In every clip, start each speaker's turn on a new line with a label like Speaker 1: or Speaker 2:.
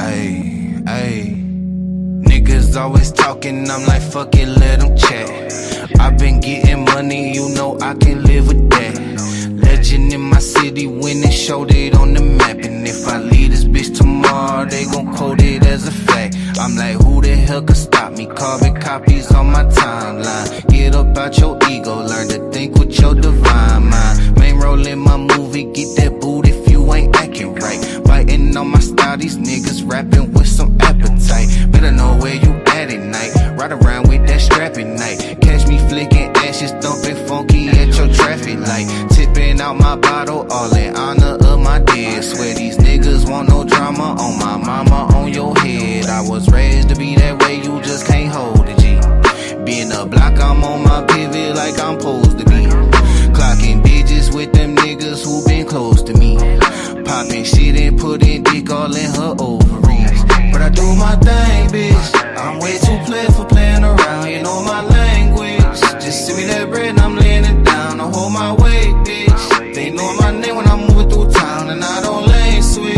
Speaker 1: Ayy, ayy. Niggas always talking, I'm like, fuck it, let them chat. I been getting money, you know I can live with that. Legend in my city, winning, showed it on the map. And if I leave this bitch tomorrow, they gon' quote it as a fact. I'm like, who the hell could stop me? Carbon copies on my timeline. Get up out your ego, learn to think with your divine mind. Main role in my movie, get that boot if you ain't acting right. Biting on my style, these niggas rapping with some appetite. Better know where you at night. Ride around with that strap at night. Catch me flicking ashes, thumping funky at your traffic light. Tipping out my bottle, all in honor of my dead. Swear these niggas want no drama on my mama, on your head. I was raised to be that way, you just can't hold it, G. Being a block, I'm on my pivot like I'm supposed to be. Clocking digits with them niggas who been close to me. Popping shit and putting dick all in her ovaries. But I do my thing, bitch. I'm way too played for playing around, you know my language. Just send me that bread and I'm laying it down. I hold my weight, bitch. They know my name when I'm moving through town and I don't lane switch.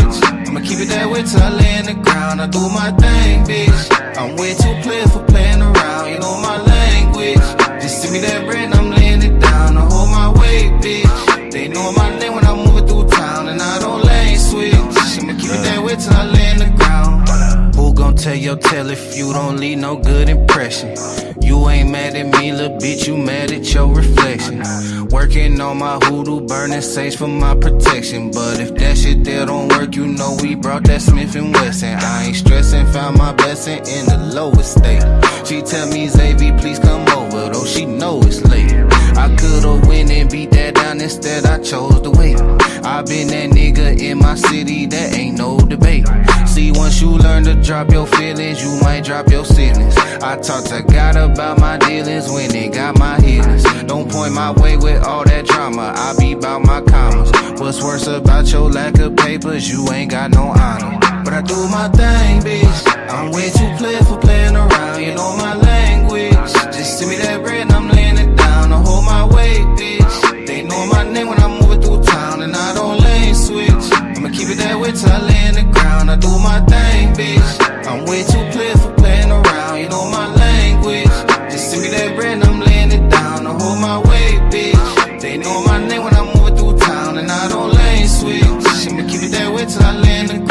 Speaker 1: I'ma keep it that way till I lay in the ground. I do my thing, bitch. I'm way too played for playing around, you know my language. Just send me that bread and I'm laying it down. I hold my weight, bitch. They know my name when I'm moving through town and I don't lane switch. I'ma keep it that way till I lay in the ground. Who gon' tell your tale if you don't leave no good impression? You ain't mad at me, little bitch, you mad at your reflection. Working on my hoodoo, burning sage for my protection. But if that shit there don't work, you know we brought that Smith & Wesson. I ain't stressing, found my blessing in the lowest state. She tell me, Xavier, please come over, though she know it's late. I could've went and beat that down, instead I chose to wait. I been that nigga in my city, that ain't no debate. See, once you learn to drop your feelings, you might drop your siblings. I talk to God about my dealings when they got my healings. Don't point my way with all that drama, I be bout my commas. What's worse about your lack of papers, you ain't got no honor. But I do my thing, bitch. I'm way too played for playing around, you know my language. Just send me that bread and I'm laying it down. I hold my weight, bitch. They know my name when I'm moving through town and I don't lane switch. I'ma keep it that way till I lay in the ground. I do my thing, bitch. I'm way too played for playing around, you know my language. Just send me that bread and I'm laying it down. I hold my weight, bitch. They know my name when I'm moving through town and I don't lane switch. I'ma keep it that way till I lay in the ground.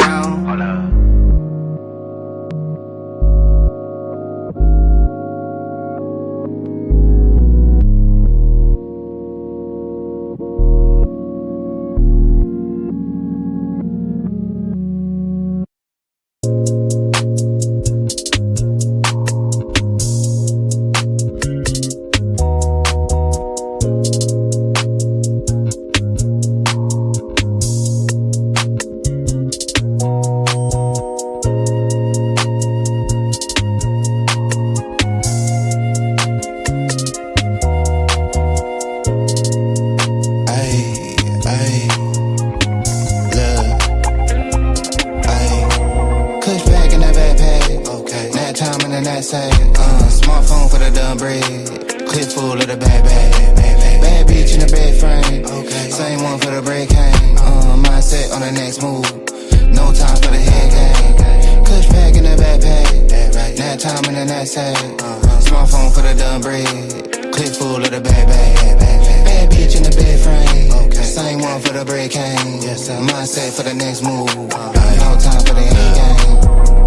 Speaker 2: Smartphone for the dumb bread, clip full of the bad bag. Bad bitch in the bed frame, same one for the break hang. Mindset on the next move, no time for the head game. Kush pack in the backpack, nap time in the knapsack. Smartphone for the dumb bread, clip full of the bad bag. Bad bitch in the bed frame, same one for the break hang. Mindset for the next move, no time for the head game.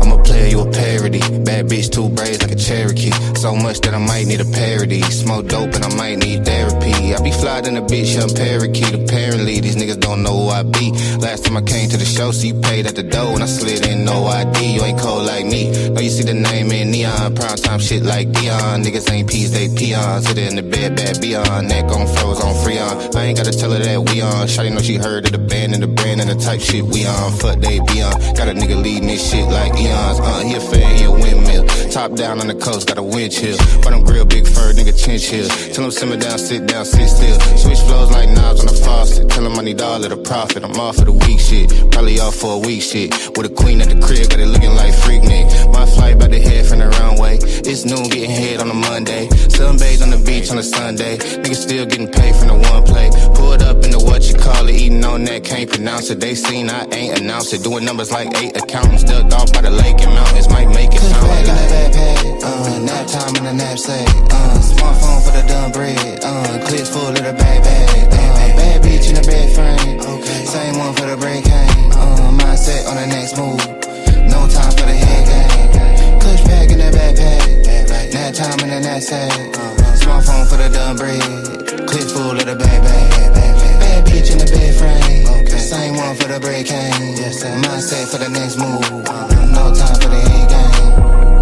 Speaker 2: I'm a player, you a parody. Bad bitch, two braids like a Cherokee. So much that I might need a parody. Smoke dope and I might need therapy. I be fly than a bitch, young parakeet. Apparently, these niggas don't know who I be. Last time I came to the show, so you paid at the door and I slid in, no ID. You ain't cold like me. No, you see the name in neon. Prime time shit like Dion. Niggas ain't peas, they peons. Hit it in the bed, bad beyond. Neck on froze, on Freon. I ain't gotta tell her that we on. Shawty know she heard of the band and the brand and the type shit we on. Fuck they be on. Got a nigga leading this shit like Eons. He a fan, he a windmill. Top down on the coast, got a wind chill. But I'm grill, big fur, nigga chinchill. Tell him simmer down, sit still. Switch flows like knobs on the faucet. Tell him I need all of the profit. I'm off for the week shit. Probably off for a week shit. With a queen at the crib, got it looking like freak Nick. My flight by the head from the runway. It's noon, getting head on a Monday. Sunbathe on the beach on a Sunday. Niggas still getting paid from the one play. Pulled up in the what you call it, eating on that can't pronounce it. They seen I ain't announced it. Doing numbers like 8 accountants, ducked off by the lake and mountains. Might make it sound like in the backpack, nap time in the knapsack, smartphone for the done bread, clips full of the bag. Bad bitch in the bed frame, same one for the break hang, mindset on the next move, no time for the head game. Clutch pack in the backpack, nap time in the knapsack, smartphone for the done bread, clips full of the bag. Bad bitch in the bed frame, same one for the break hang, mindset for the next move, no time for the head game.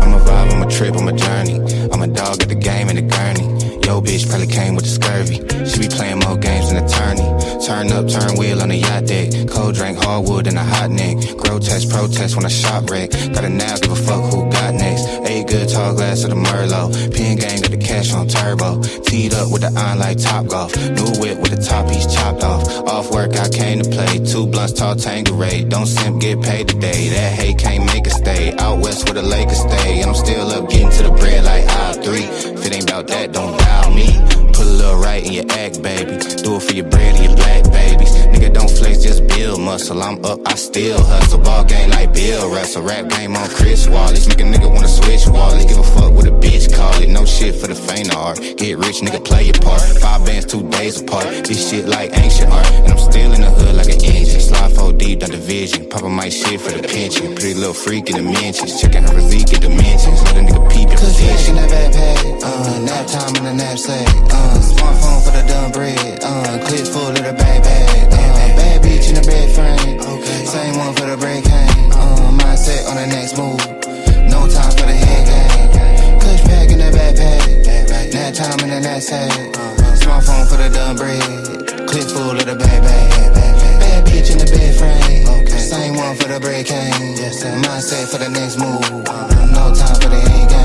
Speaker 2: I'm a vibe, I'm a trip, I'm a journey. I'm a dog at the game in the gurney. Yo, bitch probably came with the scurvy. She be playing more games than attorney. Turn up, turn wheel on the yacht deck. Cold drink, hardwood and a hot neck. Grotesque protest when I shop wreck. Got a now, give a fuck who got next. A good tall glass of the Merlot. Pin gang got the cash on turbo. Teed up with the iron like Top Golf. New whip with the top piece chopped off. Off work, I came to play. 2 blunts, tall Tanqueray. Don't simp, get paid today. That hate can't make it stay. Out west where the Lakers stay. And I'm still up getting to the bread like aisle 3. If it ain't about that, don't dial me. Put a little right in your act, baby. Do it for your bread and your black babies. Nigga, don't flex, just build muscle. I'm up, I still hustle. Ball game like Bill Russell. Rap game on Chris Wallace. Make a nigga wanna switch wallets. Give a fuck what a bitch call it. No shit for the faint of heart. Get rich, nigga, play your part. 5 bands, 2 days apart. This shit like ancient art. And I'm still in the hood like an engine. Slide 4 deep, done division. Papa my shit for the pension. Pretty little freak in the mentions. Checking her physique in dimensions. Let a nigga peep your position. In the backpack, nap time in the knapsack, smartphone for the done bread, clips full of the bag. Bad bitch in the bed frame, same one for the break hang, mindset on the next move, no time for the head game. Clutch pack in the backpack, nap time in the knapsack, smartphone for the done bread, clips full of the bag. Bad bitch in the bed frame, same one for the break hang, mindset for the next move, no time for the head game.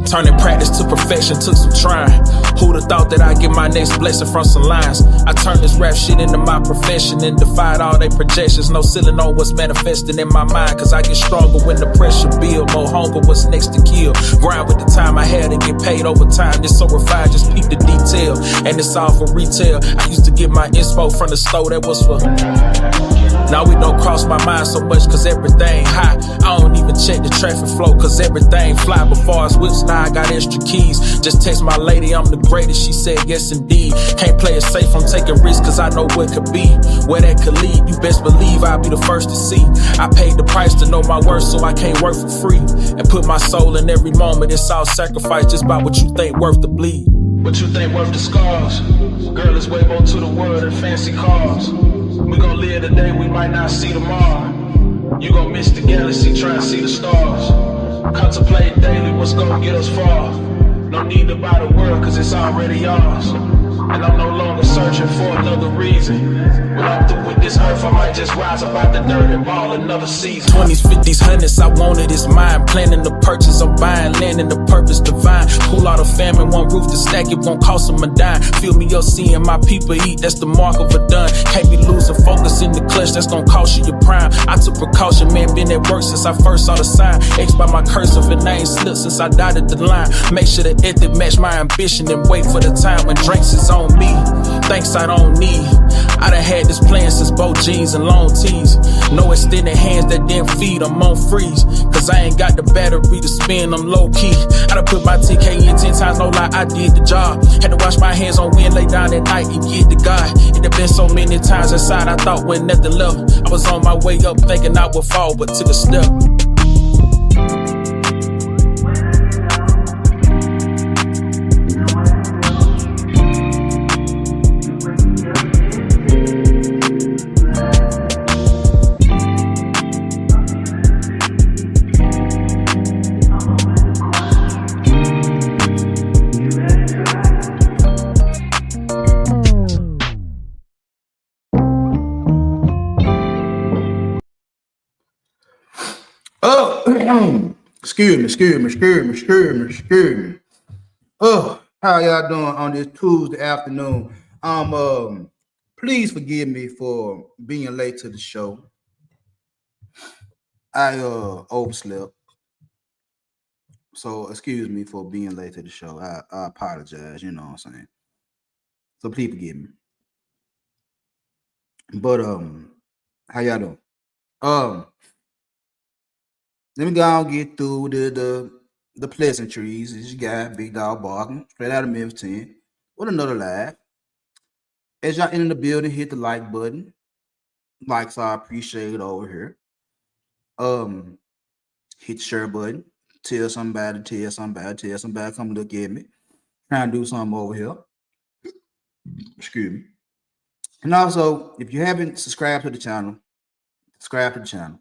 Speaker 3: Turning practice to perfection took some trying. Who'da thought that I'd get my next blessing from some lines? I turned this rap shit into my profession and defied all they projections. No ceiling on what's manifesting in my mind, cause I get stronger when the pressure build. More hunger, what's next to kill. Grind with the time I had and get paid over time. This so refined, just peep the detail. And it's all for retail. I used to get my inspo from the store that was for... Now we don't cross my mind so much cause everything high. I don't even check the traffic flow cause everything fly. Before I whips, now I got extra keys. Just text my lady, I'm the greatest, she said yes indeed. Can't play it safe, I'm taking risks cause I know what could be. Where that could lead, you best believe I'll be the first to see. I paid the price to know my worth so I can't work for free. And put my soul in every moment, it's all sacrifice. Just about what you think worth the bleed.
Speaker 4: What you think worth the scars? Girl, it's way more to the world than fancy cars. We gon' live today, we might not see tomorrow. You gon' miss the galaxy, try and see the stars. Contemplate daily what's gon' get us far. No need to buy the world cause it's already yours. And I'm no longer searching for another reason. When I'm through with this earth, I might just rise up out the dirt and ball another season.
Speaker 3: 20s, 50s, 100s, I wanted, it's mine. Planning the purchase, I'm buying land in the purpose divine. Pull out a family, one roof to stack, it won't cost them a dime. Fill me up seeing my people eat, that's the mark of a done. Can't be losing focus in the clutch, that's gonna cost you your prime. I took precaution, man, been at work since I first saw the sign. X by my cursive and name slipped since I dotted the line. Make sure the ethic match my ambition and wait for the time when drinks is on. on me. Thanks I don't need. I done had this plan since both jeans and long tees. No extended hands that didn't feed, I'm on freeze. Cause I ain't got the battery to spin, I'm low key. I done put my TK in 10 times, no lie, I did the job. Had to wash my hands on wind, lay down at night and get to God. It had been so many times inside, I thought when nothing left. I was on my way up thinking I would fall, but took a step.
Speaker 5: Oh, excuse me. Oh, how y'all doing on this Tuesday afternoon? Please forgive me for being late to the show. I overslept, so excuse me for being late to the show. I apologize. You know what I'm saying. So please forgive me. But how y'all doing? Let me go and get through the pleasantries. This guy, Big Dog barking, straight out of Memphis 10, with another live. As y'all in the building, hit the like button. Likes are appreciated over here. Hit the share button. Tell somebody, come look at me. Trying to do something over here. Excuse me. And also, if you haven't subscribed to the channel, subscribe to the channel.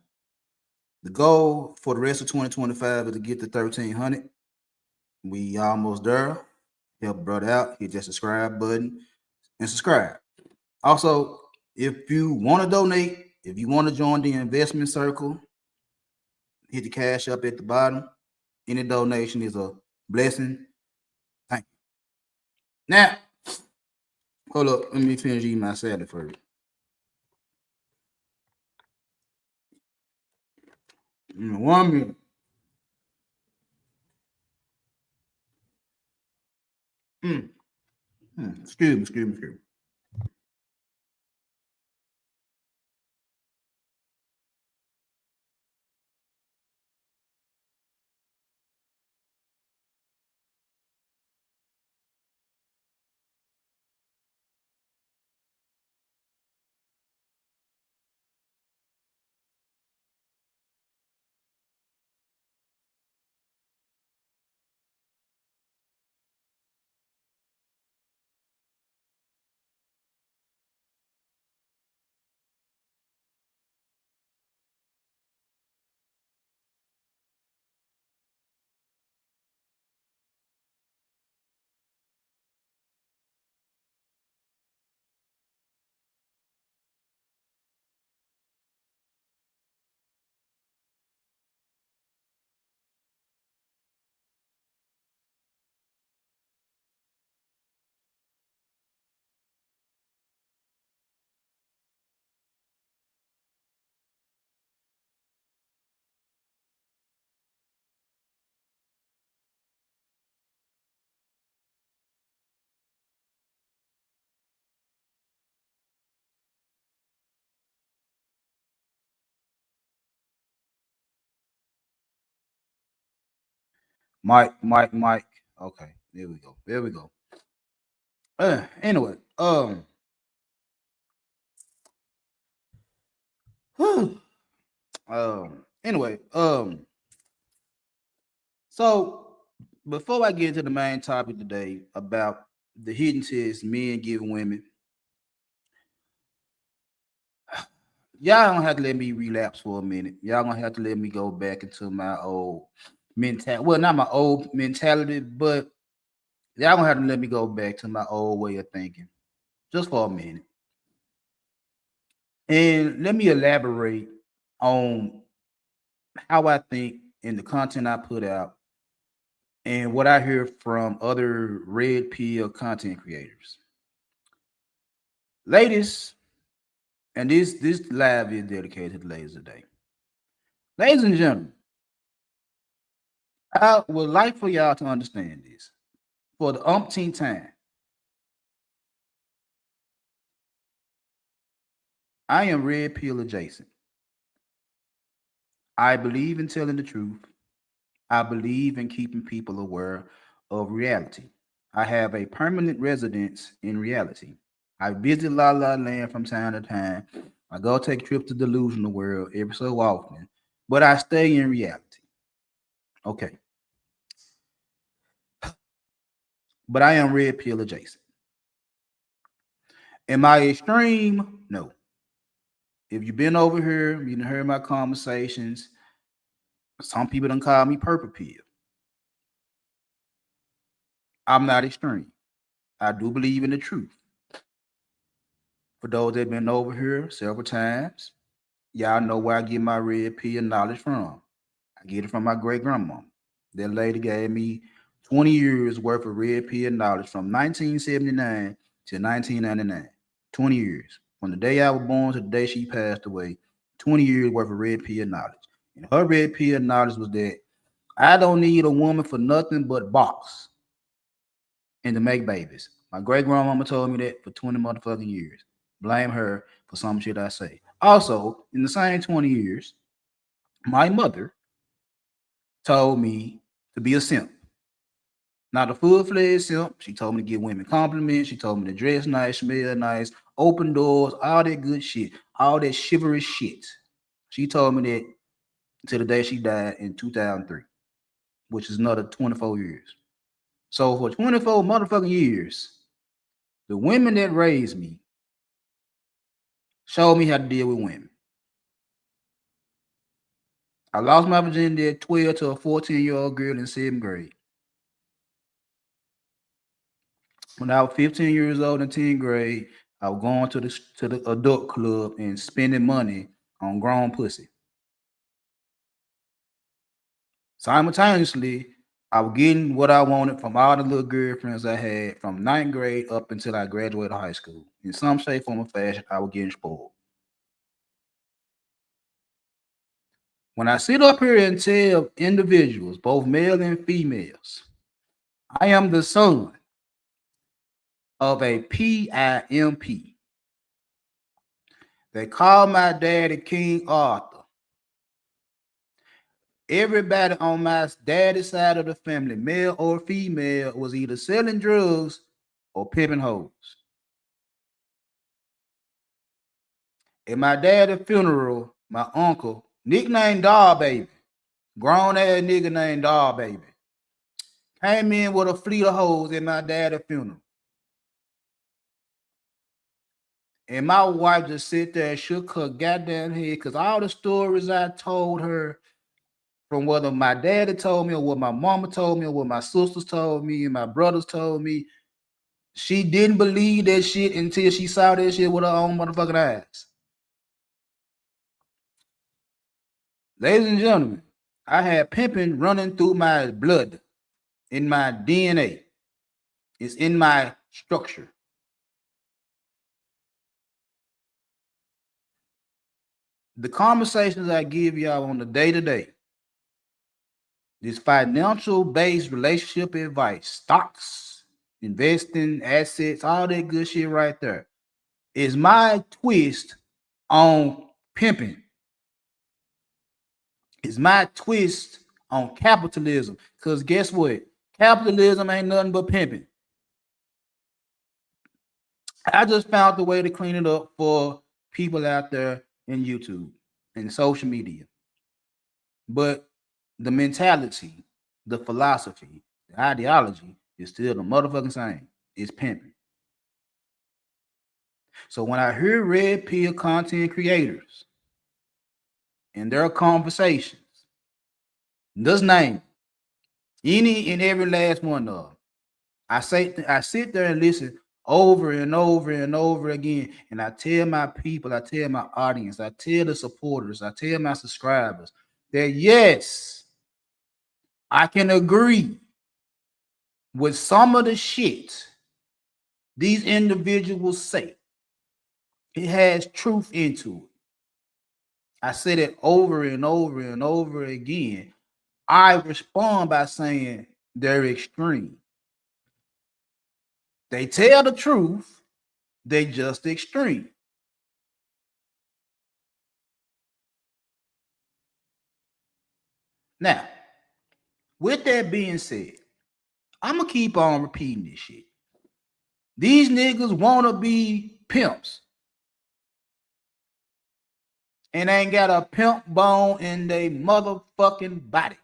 Speaker 5: The goal for the rest of 2025 is to get to 1,300. We almost there. Help brother out. Hit that subscribe button and subscribe. Also, if you want to donate, if you want to join the investment circle, hit the cash up at the bottom. Any donation is a blessing. Thank you. Now, hold up. Let me finish eating my salad first. 1 minute. Excuse me. Mike. Okay, there we go. Anyway, anyway, so before I get into the main topic today about the hidden tests men give women, y'all don't have to let me relapse for a minute. Y'all gonna have to let me go back into my old mentality. Well, not my old mentality, but y'all gonna have to let me go back to my old way of thinking just for a minute. And let me elaborate on how I think in the content I put out and what I hear from other red pill content creators. Ladies, and this live is dedicated to ladies today. Ladies and gentlemen, I would like for y'all to understand this for the umpteenth time. I am red pill adjacent. I believe in telling the truth. I believe in keeping people aware of reality. I have a permanent residence in reality. I visit La La Land from time to time. I go take trips to delusional world every so often, but I stay in reality. Okay, but I am red pill adjacent. Am I extreme? No. If you've been over here, you done heard my conversations. Some people don't call me purple pill. I'm not extreme. I do believe in the truth. For those that have been over here several times, y'all know where I get my red pill knowledge from. I get it from my great grandma. That lady gave me 20 years worth of red pill knowledge from 1979 to 1999. 20 years. From the day I was born to the day she passed away, 20 years worth of red pill knowledge. And her red pill knowledge was that I don't need a woman for nothing but box and to make babies. My great grandmama told me that for 20 motherfucking years. Blame her for some shit I say. Also, in the same 20 years, my mother told me to be a simp. Not a full-fledged simp. She told me to give women compliments. She told me to dress nice, smell nice, open doors, all that good shit, all that chivalrous shit. She told me that until the day she died in 2003, which is another 24 years. So for 24 motherfucking years, the women that raised me showed me how to deal with women. I lost my virginity at 12 to a 14-year-old girl in 7th grade. When I was 15 years old in 10th grade, I was going to the adult club and spending money on grown pussy. Simultaneously, I was getting what I wanted from all the little girlfriends I had from 9th grade up until I graduated high school. In some shape, form, or fashion, I was getting spoiled. When I sit up here and tell individuals, both male and females, I am the son of a PIMP. They call my daddy King Arthur. Everybody on my daddy's side of the family, male or female, was either selling drugs or pimping hoes. At my daddy's funeral, my uncle, nicknamed Dog Baby, grown ass nigga named Dog Baby, came in with a fleet of hoes at my daddy's funeral. And my wife just sit there and shook her goddamn head because all the stories I told her from whether my daddy told me or what my mama told me or what my sisters told me and my brothers told me, she didn't believe that shit until she saw that shit with her own motherfucking eyes. Ladies and gentlemen, I had pimping running through my blood, in my DNA. It's in my structure. The conversations I give y'all on the day-to-day, this financial-based relationship advice, stocks, investing, assets, all that good shit right there, is my twist on pimping. It's my twist on capitalism. Because guess what? Capitalism ain't nothing but pimping. I just found the way to clean it up for people out there in YouTube and social media. But the mentality, the philosophy, the ideology is still the motherfucking same. It's pimping. So when I hear red pill content creators and their conversations, just name any and every last one of them. I sit there and listen over and over and over again, and I tell my people, I tell my audience, I tell the supporters, I tell my subscribers that yes, I can agree with some of the shit these individuals say. It has truth into it. I said it over and over and over again. I respond by saying they're extreme. They tell the truth, they just extreme. Now, with that being said, I'm gonna keep on repeating this shit. These niggas wanna be pimps and ain't got a pimp bone in their motherfucking body.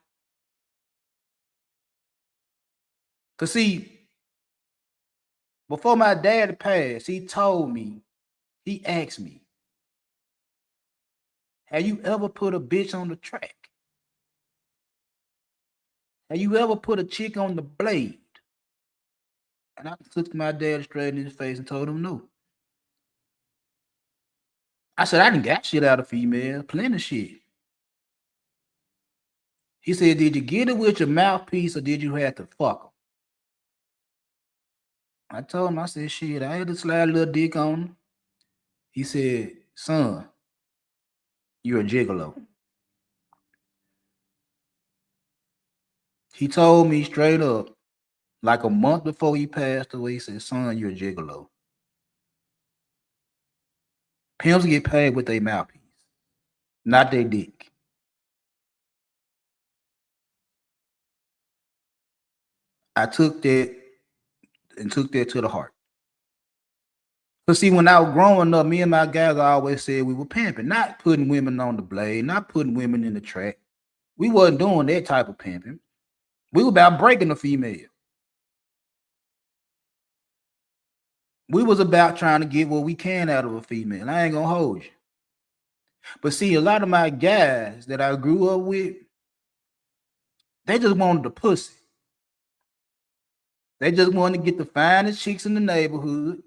Speaker 5: Cause see, before my dad passed, he asked me, have you ever put a bitch on the track? Have you ever put a chick on the blade? And I looked my dad straight in his face and told him no. I said, I done got shit out of female, plenty of shit. He said, did you get it with your mouthpiece or did you have to fuck him? I told him, I said, shit, I had to slide a little dick on him. He said, son, you're a gigolo. He told me straight up, like a month before he passed away, he said, son, you're a gigolo. Pimps get paid with their mouthpiece, not their dick. I took that to the heart. But see, when I was growing up, me and my guys always said we were pimping, not putting women on the blade, not putting women in the track. We wasn't doing that type of pimping. We were about breaking the female. We was about trying to get what we can out of a female. I ain't gonna hold you. But see, a lot of my guys that I grew up with, they just wanted the pussy. They just wanted to get the finest chicks in the neighborhood,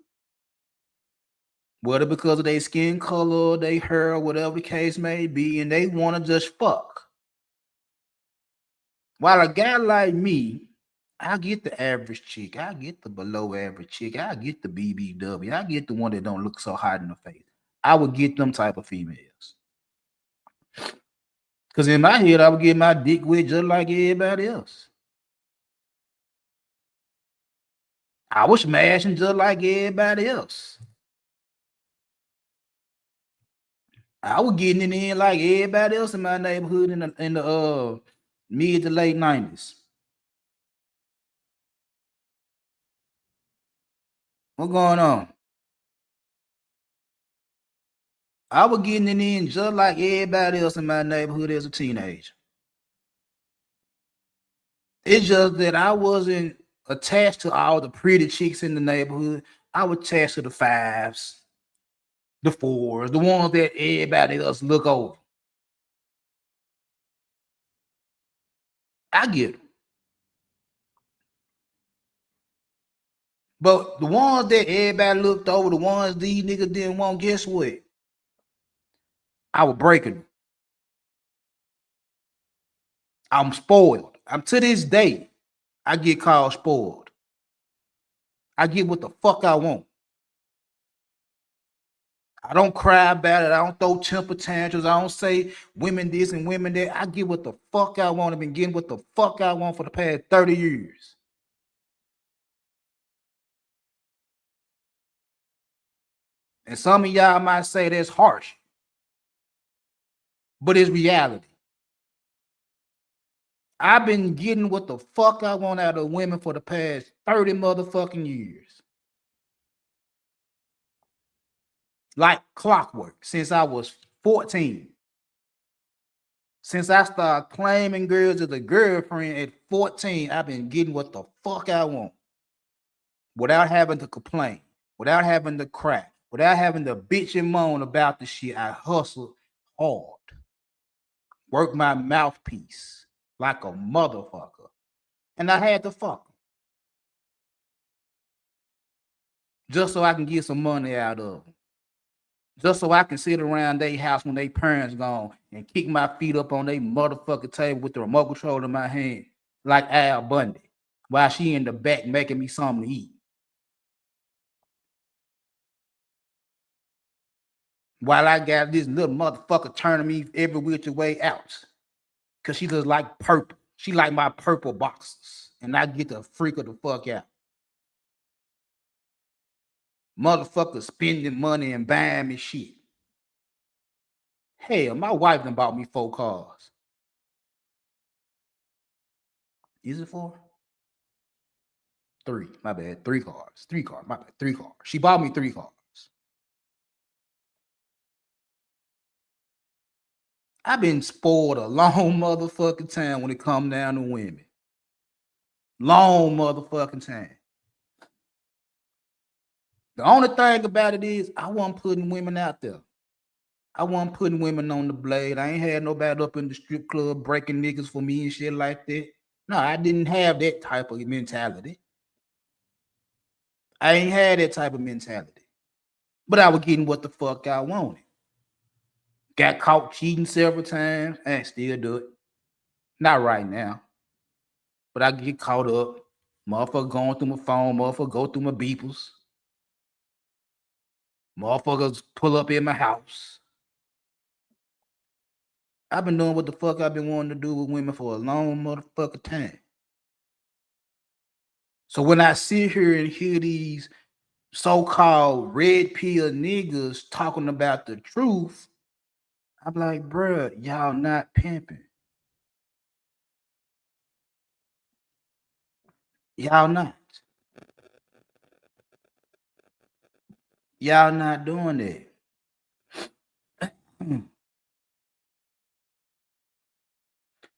Speaker 5: whether because of their skin color, their hair, whatever the case may be, and they want to just fuck. While a guy like me, I get the average chick, I get the below average chick, I get the BBW, I get the one that don't look so hot in the face. I would get them type of females. Because in my head, I would get my dick wet just like everybody else. I was smashing just like everybody else. I was getting it in like everybody else in my neighborhood in the mid to late 90s. What's going on? I was getting it in just like everybody else in my neighborhood as a teenager. It's just that I wasn't attached to all the pretty chicks in the neighborhood. I was attached to the fives, the fours, the ones that everybody else look over. I get them. But the ones that everybody looked over, the ones these niggas didn't want, guess what? I was breaking them. I'm spoiled. I'm to this day, I get called spoiled. I get what the fuck I want. I don't cry about it. I don't throw temper tantrums. I don't say women this and women that. I get what the fuck I want. I've been getting what the fuck I want for the past 30 years. And some of y'all might say that's harsh, but it's reality. I've been getting what the fuck I want out of women for the past 30 motherfucking years. Like clockwork since I was 14. Since I started claiming girls as a girlfriend at 14, I've been getting what the fuck I want without having to complain, without having to cry, without having to bitch and moan about the shit. I hustled hard, worked my mouthpiece like a motherfucker, and I had to fuck them just so I can get some money out of them. Just so I can sit around their house when their parents gone and kick my feet up on their motherfucking table with the remote control in my hand like Al Bundy while she in the back making me something to eat. While I got this little motherfucker turning me every which way out. Because she just like purple. She like my purple boxes. And I get to freak her the fuck out. Motherfucker spending money and buying me shit. Hell, my wife done bought me 4 cars. Is it 4? 3. My bad. 3 cars. 3 cars. My bad. 3 cars. She bought me 3 cars. I've been spoiled a long motherfucking time when it come down to women. Long motherfucking time. The only thing about it is I wasn't putting women out there. I wasn't putting women on the blade. I ain't had nobody up in the strip club breaking niggas for me and shit like that. No, I didn't have that type of mentality. I ain't had that type of mentality. But I was getting what the fuck I wanted. Got caught cheating several times. I still do it. Not right now. But I get caught up. Motherfucker going through my phone. Motherfucker go through my beepers. Motherfuckers pull up in my house. I've been doing what the fuck I've been wanting to do with women for a long motherfucking time. So when I sit here and hear these so-called red pill niggas talking about the truth, I'm like, bruh, y'all not pimping. Y'all not. Y'all not doing that.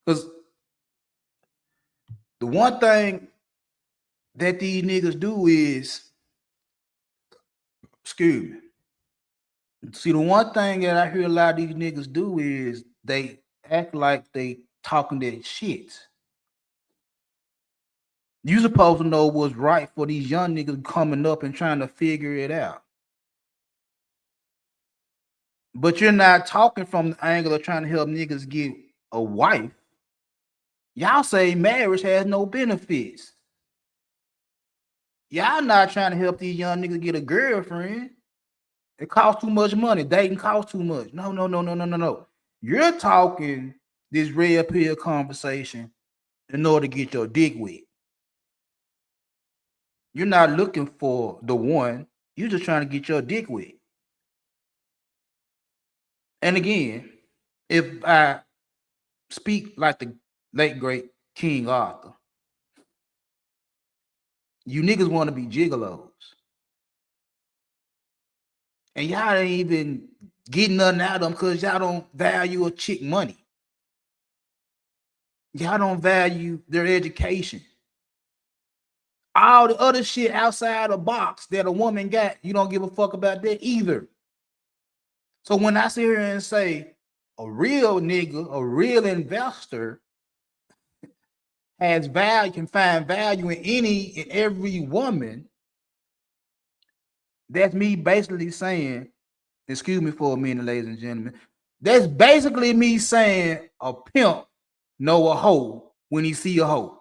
Speaker 5: Because the one thing that these niggas do is, excuse me. See, the one thing that I hear a lot of these niggas do is they act like they talking that shit. You supposed to know what's right for these young niggas coming up and trying to figure it out. But you're not talking from the angle of trying to help niggas get a wife. Y'all say marriage has no benefits. Y'all not trying to help these young niggas get a girlfriend. It costs too much money. Dating costs too much. No. You're talking this red pill conversation in order to get your dick wet. You're not looking for the one. You're just trying to get your dick wet. And again, if I speak like the late great King Arthur, you niggas want to be gigolos. And y'all ain't even getting nothing out of them because y'all don't value a chick money. Y'all don't value their education. All the other shit outside the box that a woman got, you don't give a fuck about that either. So when I sit here and say a real nigga, a real investor has value, can find value in any and every woman, that's me basically saying, excuse me for a minute, ladies and gentlemen, that's basically me saying a pimp know a hoe when he see a hoe.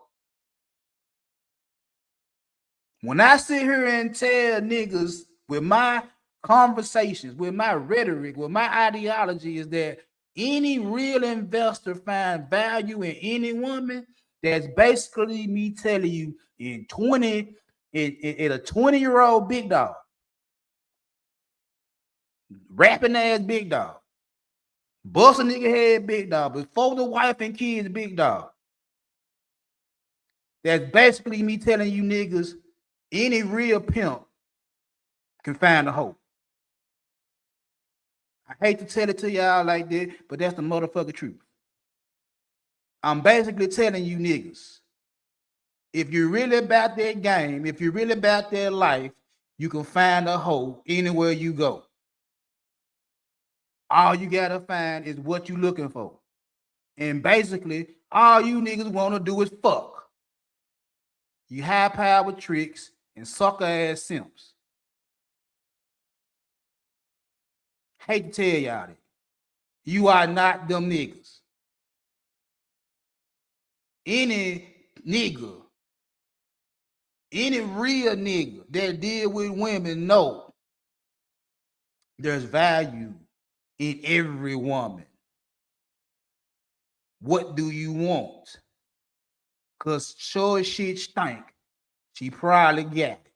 Speaker 5: When I sit here and tell niggas with my conversations, with my rhetoric, with my ideology is that any real investor find value in any woman, that's basically me telling you in a 20-year-old big dog, rapping ass big dog, bust a nigga head big dog, before the wife and kids big dog. That's basically me telling you niggas any real pimp can find a hoe. I hate to tell it to y'all like that, but that's the motherfucking truth. I'm basically telling you niggas, if you're really about that game, if you're really about that life, you can find a hoe anywhere you go. All you gotta find is what you're looking for. And basically, all you niggas want to do is fuck. You high power tricks and sucker ass simps. Hate to tell y'all that. You are not them niggas. Any nigga, any real nigga that deal with women know there's value in every woman. What do you want? Cause sure as shit stink, she probably got it.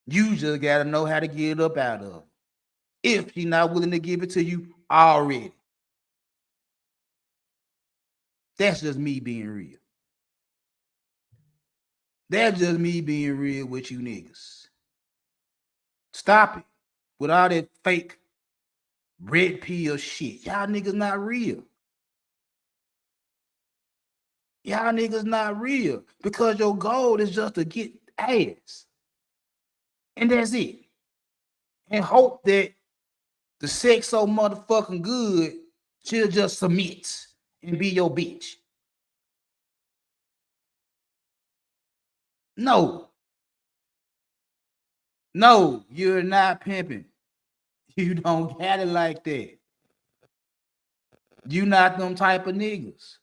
Speaker 5: You just gotta know how to get it up out of her. If she's not willing to give it to you already. That's just me being real. That's just me being real with you niggas. Stop it. With all that fake red pill shit. Y'all niggas not real. Y'all niggas not real. Because your goal is just to get ass. And that's it. And hope that the sex so motherfucking good, she'll just submit and be your bitch. No. No, you're not pimping. You don't got it like that. You not them type of niggas.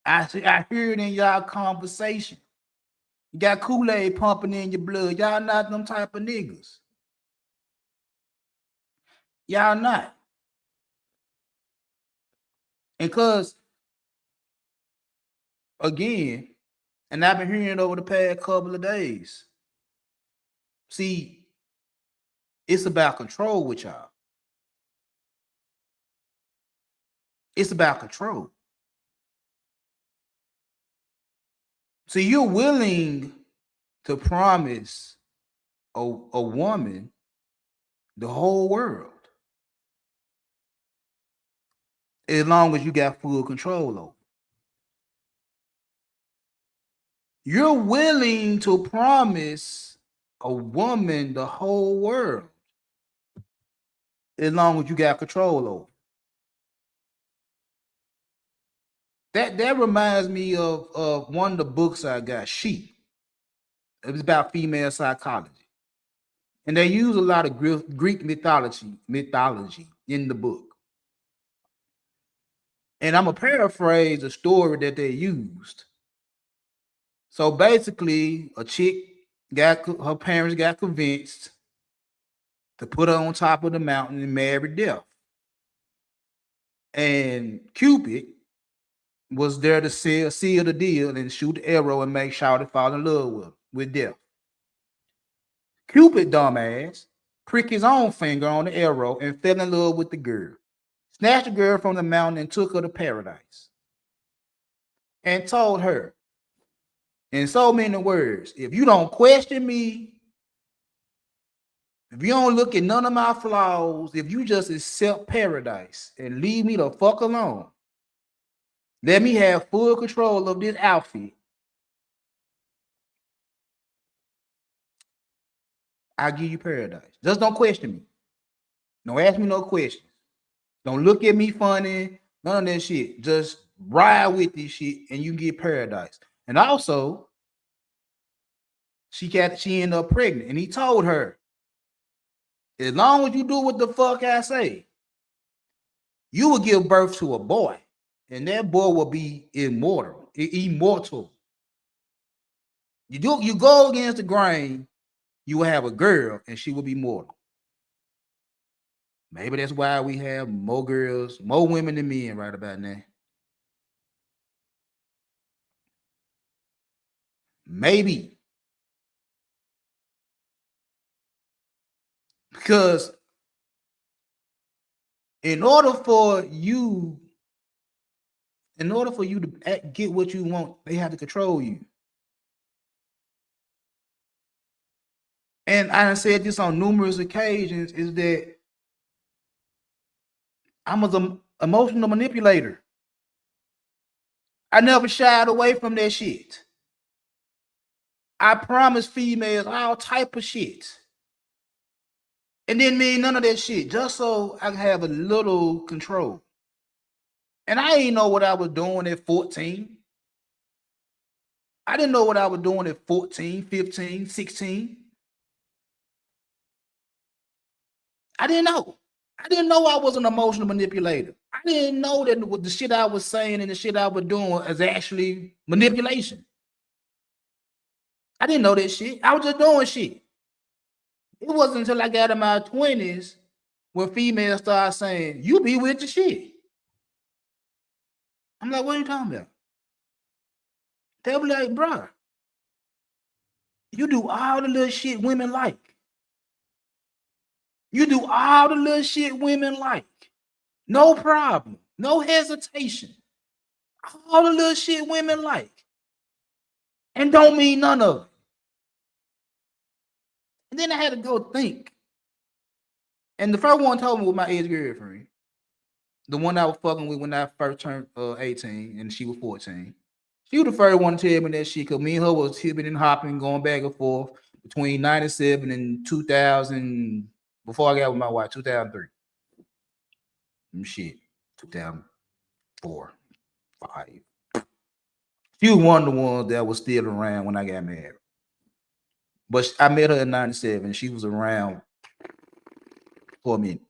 Speaker 5: I hear it in y'all conversation. You got Kool-Aid pumping in your blood. Y'all not them type of niggas. Y'all not. And cause again, and I've been hearing it over the past couple of days. See, it's about control with y'all. It's about control. See, you're willing to promise a woman the whole world as long as you got full control over. You're willing to promise a woman the whole world as long as you got control over. That reminds me of one of the books I got, Sheep. It was about female psychology. And they use a lot of Greek mythology in the book. And I'm going to paraphrase the story that they used. So basically, a chick her parents got convinced to put her on top of the mountain and marry death. And Cupid was there to seal the deal and shoot the arrow and make sure to fall in love with death. Cupid, dumbass, pricked his own finger on the arrow and fell in love with the girl. Snatched the girl from the mountain and took her to paradise. And told her, in so many words, if you don't question me, if you don't look at none of my flaws, if you just accept paradise and leave me the fuck alone, let me have full control of this outfit, I'll give you paradise. Just don't question me. Don't ask me no questions. Don't look at me funny. None of that shit. Just ride with this shit and you get paradise. And also, she ended up pregnant. And he told her, as long as you do what the fuck I say, you will give birth to a boy. And that boy will be immortal. You go against the grain, you will have a girl and she will be mortal. Maybe that's why we have more girls, more women than men right about now. Maybe. Because in order for you to get what you want, they have to control you. And I said this on numerous occasions, is that I'm an emotional manipulator. I never shied away from that shit. I promise females all type of shit. And didn't mean none of that shit, just so I can have a little control. And I didn't know what I was doing at 14. I didn't know what I was doing at 14, 15, 16. I didn't know. I didn't know I was an emotional manipulator. I didn't know that the shit I was saying and the shit I was doing is actually manipulation. I didn't know that shit. I was just doing shit. It wasn't until I got in my 20s when females started saying, you be with the shit. I'm like, what are you talking about? They'll be like, bro, you do all the little shit women like. You do all the little shit women like. No problem. No hesitation. All the little shit women like. and don't mean none of it. And then I had to go think. And the first one told me was my ex-girlfriend. The one I was fucking with when I first turned 18 and she was 14. She was the first one to tell me that shit, because me and her was hipping and hopping, going back and forth between 97 and 2000, before I got with my wife, 2003. Shit, 2004, 5. She was one of the ones that was still around when I got married. But I met her in 97. She was around for a minute.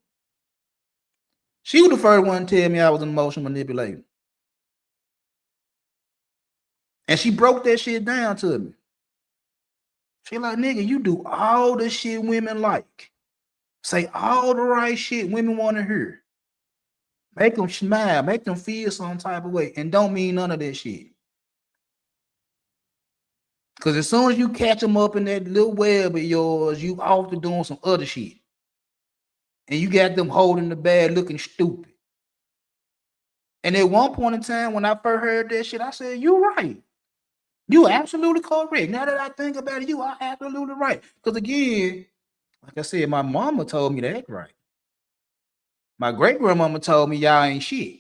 Speaker 5: She was the first one to tell me I was an emotional manipulator. And she broke that shit down to me. She like, nigga, you do all the shit women like. Say all the right shit women want to hear. Make them smile, make them feel some type of way, and don't mean none of that shit. Because as soon as you catch them up in that little web of yours, you off to doing some other shit. And you got them holding the bag looking stupid. And at one point in time, when I first heard that shit, I said, you right. You absolutely correct. Now that I think about it, you are absolutely right. Because again, like I said, my mama told me to act right. My great-grandmama told me y'all ain't shit.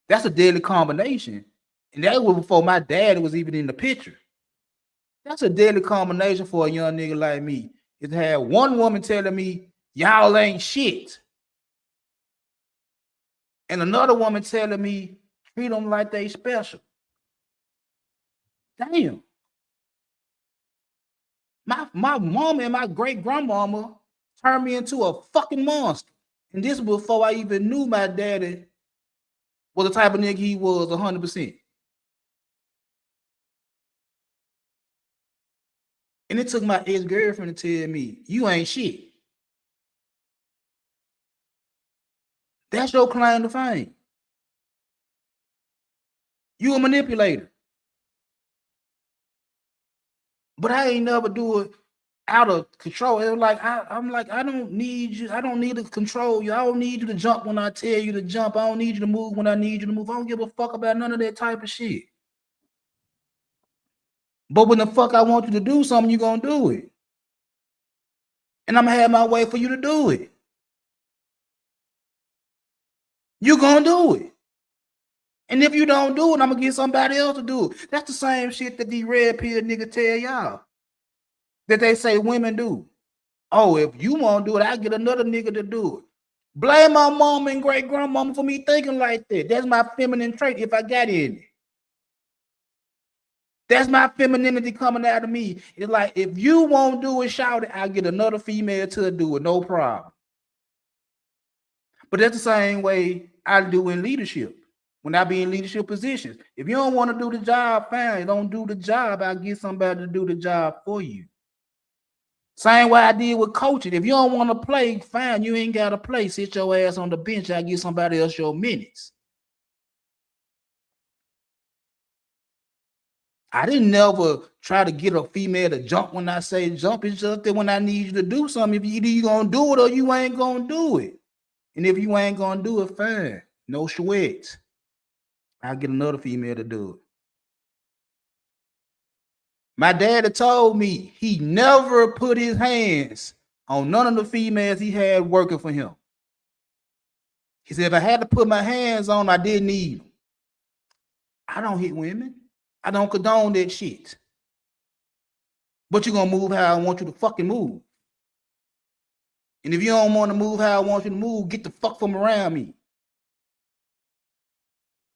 Speaker 5: That's a deadly combination. And that was before my dad was even in the picture. That's a deadly combination for a young nigga like me. Is to have one woman telling me y'all ain't shit, and another woman telling me treat them like they special. Damn. My mama and my great grandmama turned me into a fucking monster. And this was before I even knew my daddy was the type of nigga he was 100%. And it took my ex-girlfriend to tell me, you ain't shit. That's your claim to fame. You a manipulator. But I ain't never do it out of control. It was like I'm like, I don't need you. I don't need to control you. I don't need you to jump when I tell you to jump. I don't need you to move when I need you to move. I don't give a fuck about none of that type of shit. But when the fuck I want you to do something, you're gonna do it. And I'm gonna have my way for you to do it. You're gonna do it. And if you don't do it, I'm gonna get somebody else to do it. That's the same shit that these red pill niggas tell y'all. That they say women do. Oh, if you won't do it, I get another nigga to do it. Blame my mom and great grandmama for me thinking like that. That's my feminine trait if I got any. That's my femininity coming out of me. It's like, if you won't do it, shout it, I'll get another female to do it, no problem. But that's the same way I do in leadership. When I be in leadership positions, if you don't want to do the job, fine, don't do the job. I'll get somebody to do the job for you. Same way I did with coaching. If you don't want to play, fine, you ain't got to play. Sit your ass on the bench. I'll give somebody else your minutes. I didn't never try to get a female to jump when I say jump. It's just that when I need you to do something, if either you going to do it or you ain't going to do it. And if you ain't going to do it, fine. No sweat. I'll get another female to do it. My daddy told me he never put his hands on none of the females he had working for him. He said, if I had to put my hands on, I didn't need them. I don't hit women. I don't condone that shit. But you're going to move how I want you to fucking move. And if you don't want to move how I want you to move, get the fuck from around me.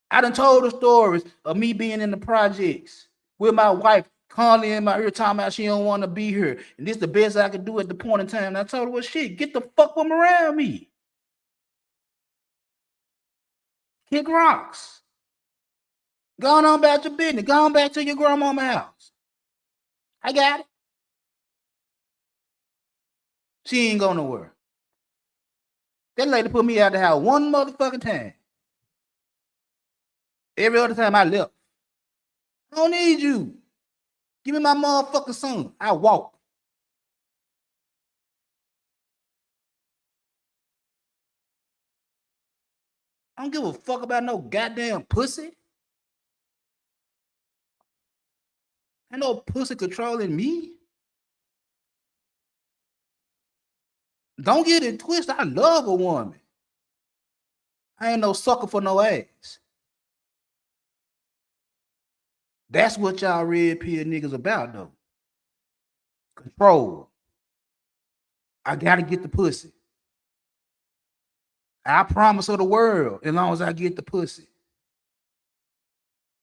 Speaker 5: I done told the stories of me being in the projects with my wife constantly in my ear talking about she don't want to be here. And this is the best I could do at the point in time. And I told her, well, shit, get the fuck from around me. Kick rocks. Go on about your business. Go on back to your grandmama's house. I got it. She ain't going nowhere. That lady put me out the house one motherfucking time. Every other time I left. I don't need you. Give me my motherfucking son. I walk. I don't give a fuck about no goddamn pussy. Ain't no pussy controlling me. Don't get it twisted. I love a woman. I ain't no sucker for no ass. That's what y'all red pill niggas about, though. Control. I gotta get the pussy. I promise her the world as long as I get the pussy.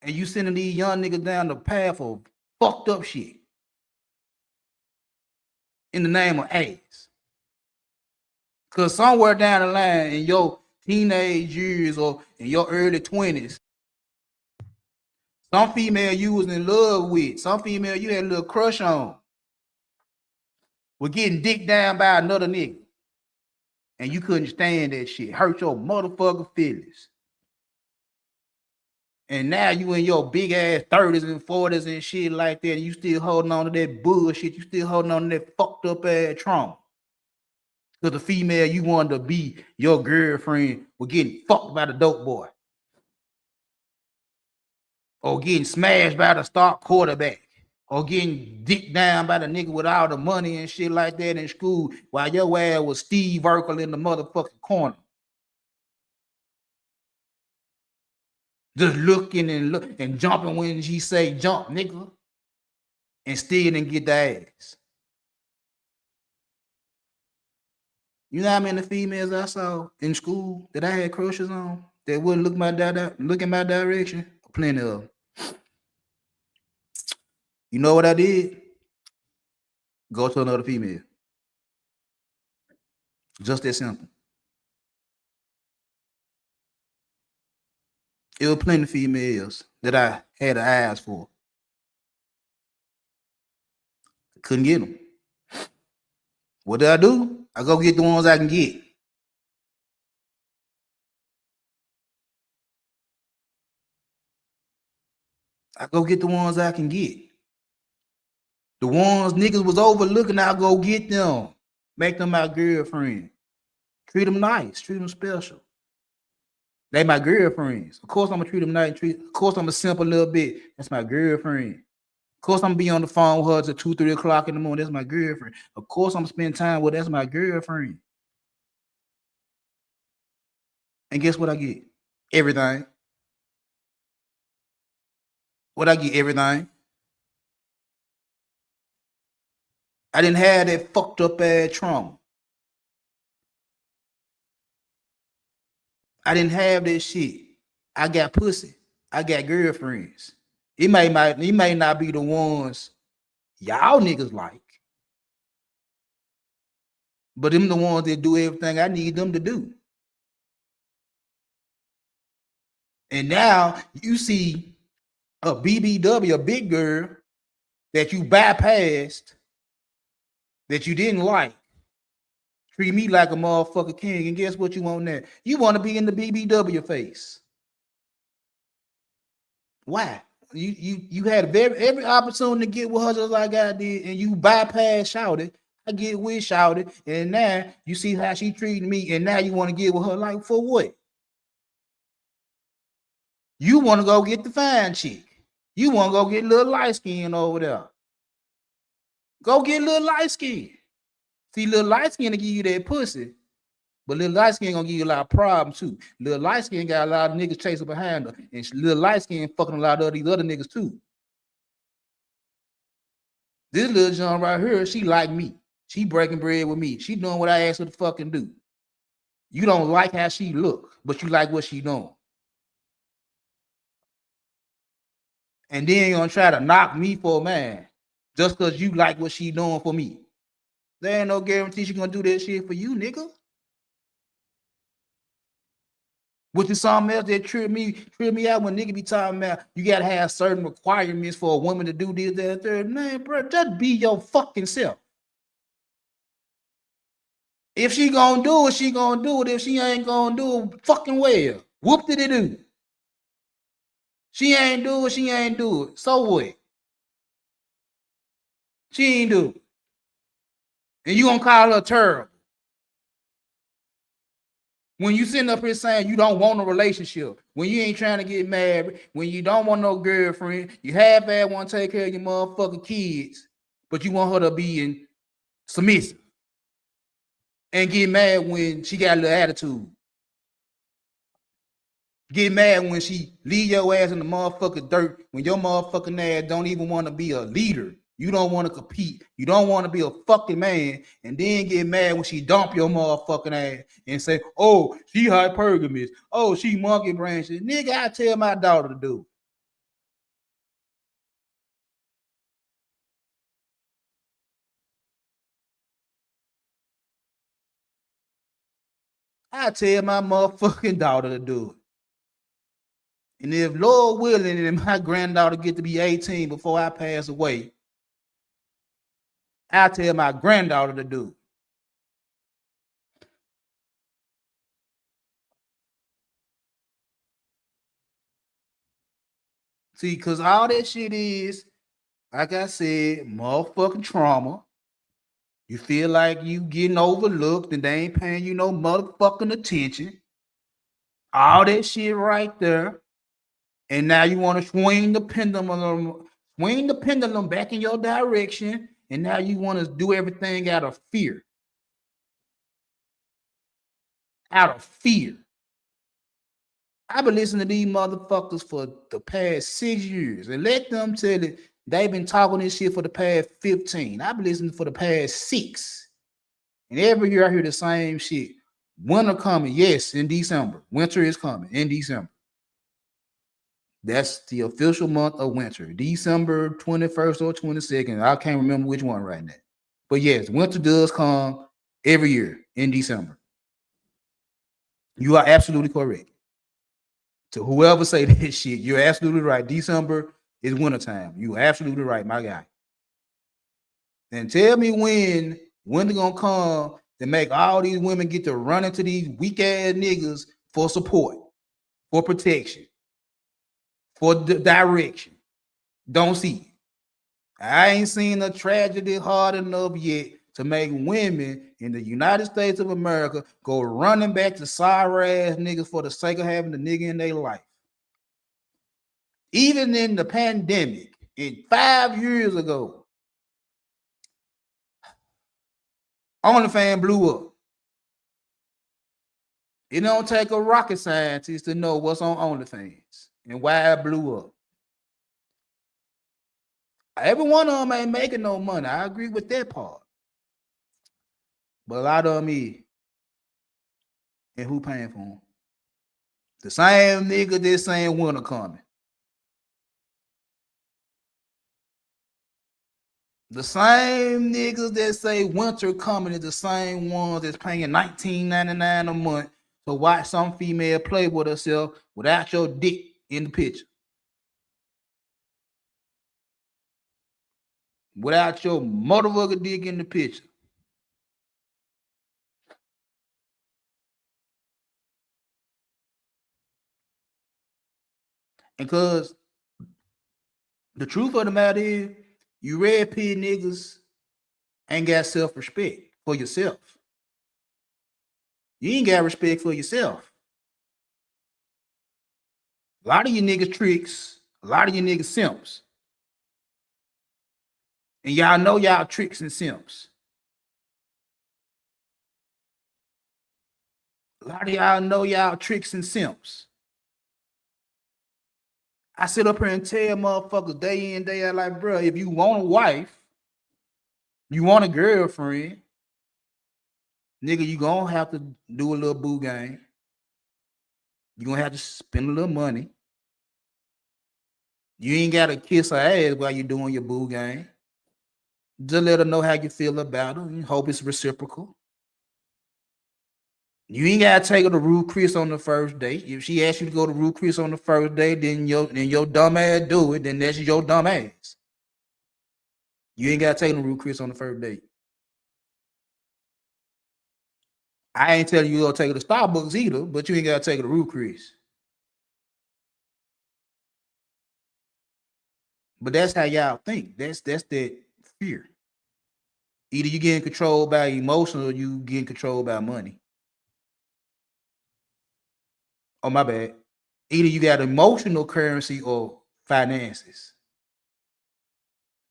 Speaker 5: And you sending these young niggas down the path of fucked up shit in the name of ass. Because somewhere down the line in your teenage years or in your early 20s, some female you was in love with, some female you had a little crush on, were getting dicked down by another nigga. And you couldn't stand that shit. Hurt your motherfucking feelings. And now you in your big ass 30s and 40s and shit like that, and you still holding on to that bullshit. You still holding on to that fucked up ass trauma. Because the female you wanted to be your girlfriend was getting fucked by the dope boy. Or getting smashed by the star quarterback. Or getting dicked down by the nigga with all the money and shit like that in school while your ass was Steve Urkel in the motherfucking corner. Just looking and jumping when she say jump, nigga. And still didn't get the ass. You know how many females I saw in school that I had crushes on that wouldn't look in my direction? Plenty of them. You know what I did? Go to another female. Just that simple. It was plenty of females that I had eyes for. Couldn't get them. What did I do? I go get the ones I can get. I go get the ones I can get. The ones niggas was overlooking, I go get them. Make them my girlfriend. Treat them nice. Treat them special. They my girlfriends. Of course I'm gonna treat them nice. Of course I'm gonna simp a little bit. That's my girlfriend. Of course I'm gonna be on the phone with her till 2, 3 o'clock in the morning. That's my girlfriend. Of course I'm gonna spend time with. That's my girlfriend. And guess what I get? Everything. What I get? Everything. I didn't have that fucked up ass trauma. I didn't have that shit. I got pussy. I got girlfriends. It may not be the ones y'all niggas like, but them the ones that do everything I need them to do. And now you see a BBW, a big girl that you bypassed, that you didn't like, treat me like a motherfucker king, and guess what you want now? You want to be in the BBW face. Why? You had every opportunity to get with her just like I did, and you bypass Shouted. I get with Shouted, and now you see how she treating me, and now you want to get with her like for what? You want to go get the fine chick. You want to go get little light skin over there. Go get little light skin. See, little light skin to give you that pussy, but little light skin gonna give you a lot of problems too. Little light skin got a lot of niggas chasing behind her, and little light skin fucking a lot of these other niggas too. This little John right here, she like me. She breaking bread with me. She doing what I asked her to fucking do. You don't like how she look, but you like what she doing. And then you're gonna try to knock me for a man just because you like what she doing for me. There ain't no guarantee she gonna do that shit for you, nigga. Which is something else that trip me out when nigga be talking about you gotta have certain requirements for a woman to do this, that, third. Man, bro, just be your fucking self. If she gonna do it, she gonna do it. If she ain't gonna do it, fucking well. Whoop did it do? She ain't do it, she ain't do it. So what? She ain't do it. And you gonna call her terrible. When you sitting up here saying you don't want a relationship, when you ain't trying to get married, when you don't want no girlfriend, you half-ass want to take care of your motherfucking kids, but you want her to be in submissive and get mad when she got a little attitude. Get mad when she leave your ass in the motherfucking dirt, when your motherfucking ass don't even want to be a leader. You don't want to compete. You don't want to be a fucking man, and then get mad when she dump your motherfucking ass and say, oh, she hypergamous. Oh, she monkey branches. Nigga, I tell my daughter to do. I tell my motherfucking daughter to do it. And if Lord willing and my granddaughter get to be 18 before I pass away, I tell my granddaughter to do it. See, because all that shit is, like I said, motherfucking trauma. You feel like you getting overlooked and they ain't paying you no motherfucking attention. All that shit right there. And now you want to swing the pendulum back in your direction. And now you want to do everything out of fear. Out of fear. I've been listening to these motherfuckers for the past 6 years, and let them tell it, they've been talking this shit for the past 15. I've been listening for the past 6. And every year I hear the same shit. Winter coming, yes, in December. Winter is coming in December. That's the official month of winter. December 21st or 22nd. I can't remember which one right now. But yes, winter does come every year in December. You are absolutely correct. To whoever say this shit, you're absolutely right. December is wintertime. You're absolutely right, my guy. And tell me when they're gonna come to make all these women get to run into these weak ass niggas for support, for protection, for direction. Don't see it. I ain't seen a tragedy hard enough yet to make women in the United States of America go running back to sorry ass niggas for the sake of having the nigga in their life. Even in the pandemic, 5 years ago, OnlyFans blew up. It don't take a rocket scientist to know what's on OnlyFans and why it blew up. Every one of them ain't making no money. I agree with that part. But a lot of them is. And who paying for them? The same nigga that's saying winter coming. The same niggas that say winter coming is the same ones that's paying $19.99 a month to watch some female play with herself without your dick in the picture. Without your motherfucker dick in the picture. And cause the truth of the matter is, you red pill niggas ain't got self-respect for yourself. You ain't got respect for yourself. A lot of you niggas tricks, a lot of you niggas simps. And y'all know y'all tricks and simps. A lot of y'all know y'all tricks and simps. I sit up here and tell motherfuckers day in, day out, like, bro, if you want a wife, you want a girlfriend, nigga, you gonna have to do a little boo game. You gonna have to spend a little money. You ain't gotta kiss her ass while you doing your boo game. Just let her know how you feel about her and hope it's reciprocal. You ain't gotta take her to Ruth Chris on the first date. If she asks you to go to Ruth Chris on the first date, then your dumb ass do it, then that's your dumb ass. You ain't gotta take her to Ruth Chris on the first date. I ain't telling you to go take her to Starbucks either, but you ain't gotta take her to Ruth Chris. But that's how y'all think. That's that fear. Either you getting controlled by emotion or you getting controlled by money. Oh, my bad. Either you got emotional currency or finances.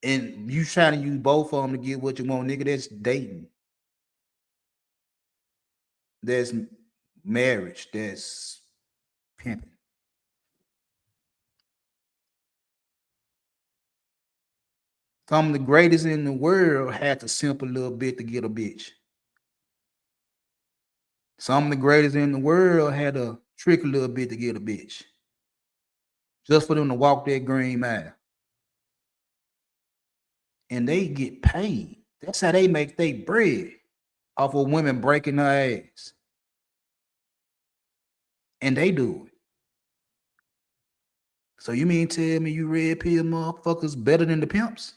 Speaker 5: And you trying to use both of them to get what you want, nigga, that's dating. That's marriage. That's pimping. Some of the greatest in the world had to simp a little bit to get a bitch. Some of the greatest in the world had to trick a little bit to get a bitch. Just for them to walk that green mile. And they get paid. That's how they make their bread, off of women breaking their ass. And they do it. So you mean tell me you red pill motherfuckers better than the pimps?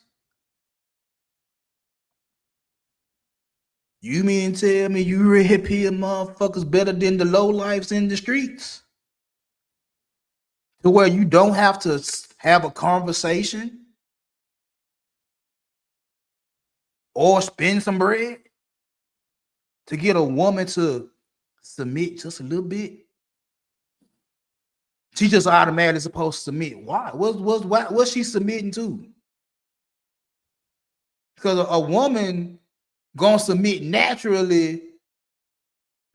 Speaker 5: You mean tell me you red pill motherfuckers better than the low lives in the streets? To where you don't have to have a conversation or spend some bread to get a woman to submit just a little bit? She just automatically supposed to submit. Why? What's she submitting to? Because a woman gonna submit naturally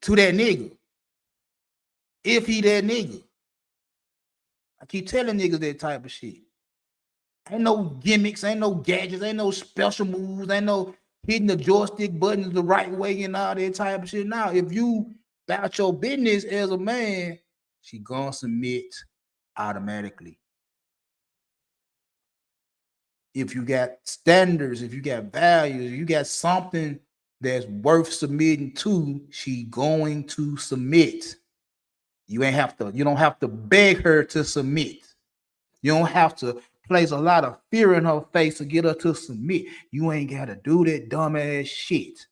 Speaker 5: to that nigga. If he that nigga. I keep telling niggas that type of shit. Ain't no gimmicks, ain't no gadgets, ain't no special moves, ain't no hitting the joystick buttons the right way and all that type of shit. Now, if you about your business as a man, she gonna submit automatically. If you got standards, if you got values, if you got something that's worth submitting to, she going to submit. You don't have to beg her to submit. You don't have to place a lot of fear in her face to get her to submit. You ain't got to do that dumbass shit.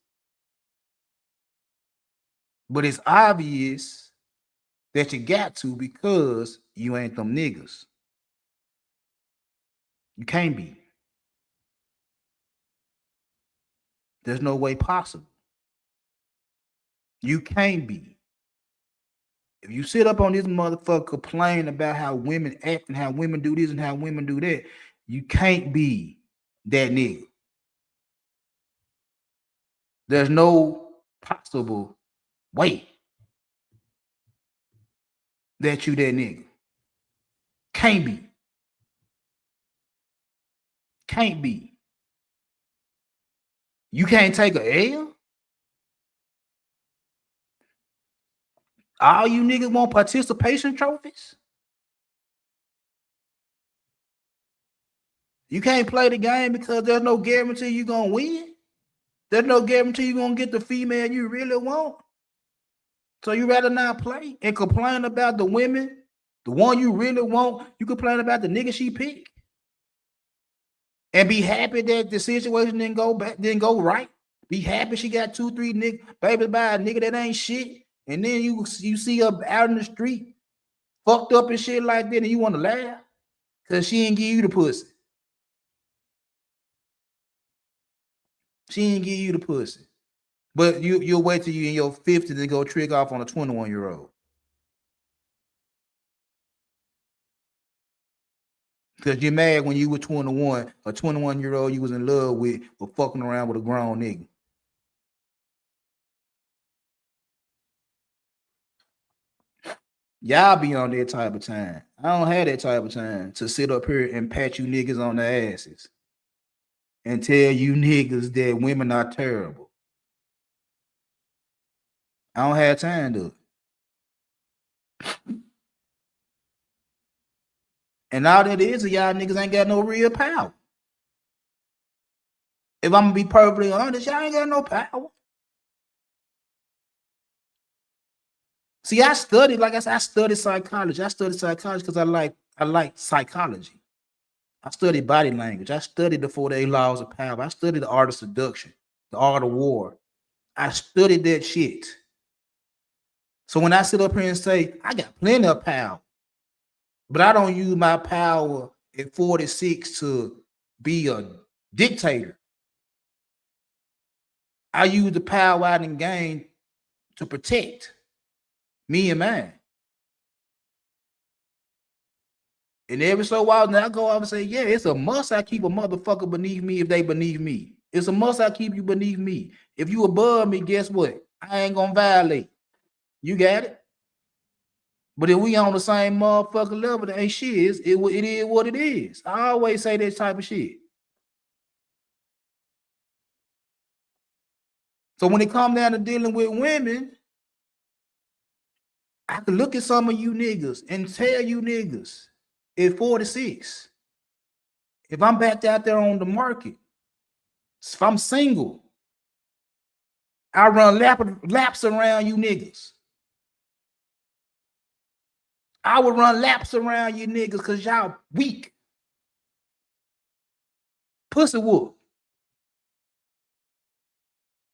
Speaker 5: But it's obvious that you got to, because you ain't them niggas. You can't be. There's no way possible. You can't be. If you sit up on this motherfucker complaining about how women act and how women do this and how women do that, you can't be that nigga. There's no possible way that you that nigga. Can't be. Can't be. You can't take a L? All you niggas want participation trophies? You can't play the game because there's no guarantee you're going to win. There's no guarantee you're going to get the female you really want. So you rather not play and complain about the women, the one you really want. You complain about the nigga she picked and be happy that the situation didn't go right. Be happy she got 2-3 niggas, baby, by a nigga that ain't shit. And then you see her out in the street, fucked up and shit like that, and you want to laugh because she ain't give you the pussy. She ain't give you the pussy. But you'll wait till you in your 50s to go trick off on a 21-year-old. Because you're mad when you were 21, a 21-year-old you was in love with was fucking around with a grown nigga. Y'all be on that type of time. I don't have that type of time to sit up here and pat you niggas on the asses and tell you niggas that women are terrible. I don't have time to. And all that is y'all niggas ain't got no real power. If I'm gonna be perfectly honest, y'all ain't got no power. See, I studied, like I said, I studied psychology. I studied psychology because I like psychology. I studied body language. I studied the 48 laws of power. I studied the art of seduction, the art of war. I studied that shit. So when I sit up here and say, I got plenty of power, but I don't use my power at 46 to be a dictator. I use the power I done gained to protect me and mine. And every so while now I go out and say, yeah, it's a must I keep a motherfucker beneath me if they beneath me. It's a must I keep you beneath me. If you above me, guess what? I ain't gonna violate. You got it? But if we on the same motherfucker level, that ain't shit. It is what it is. I always say this type of shit. So when it come down to dealing with women, I can look at some of you niggas and tell you niggas at 46, if I'm back out there on the market, if I'm single, I run laps around you niggas. I would run laps around you niggas because y'all weak. Pussy whoop.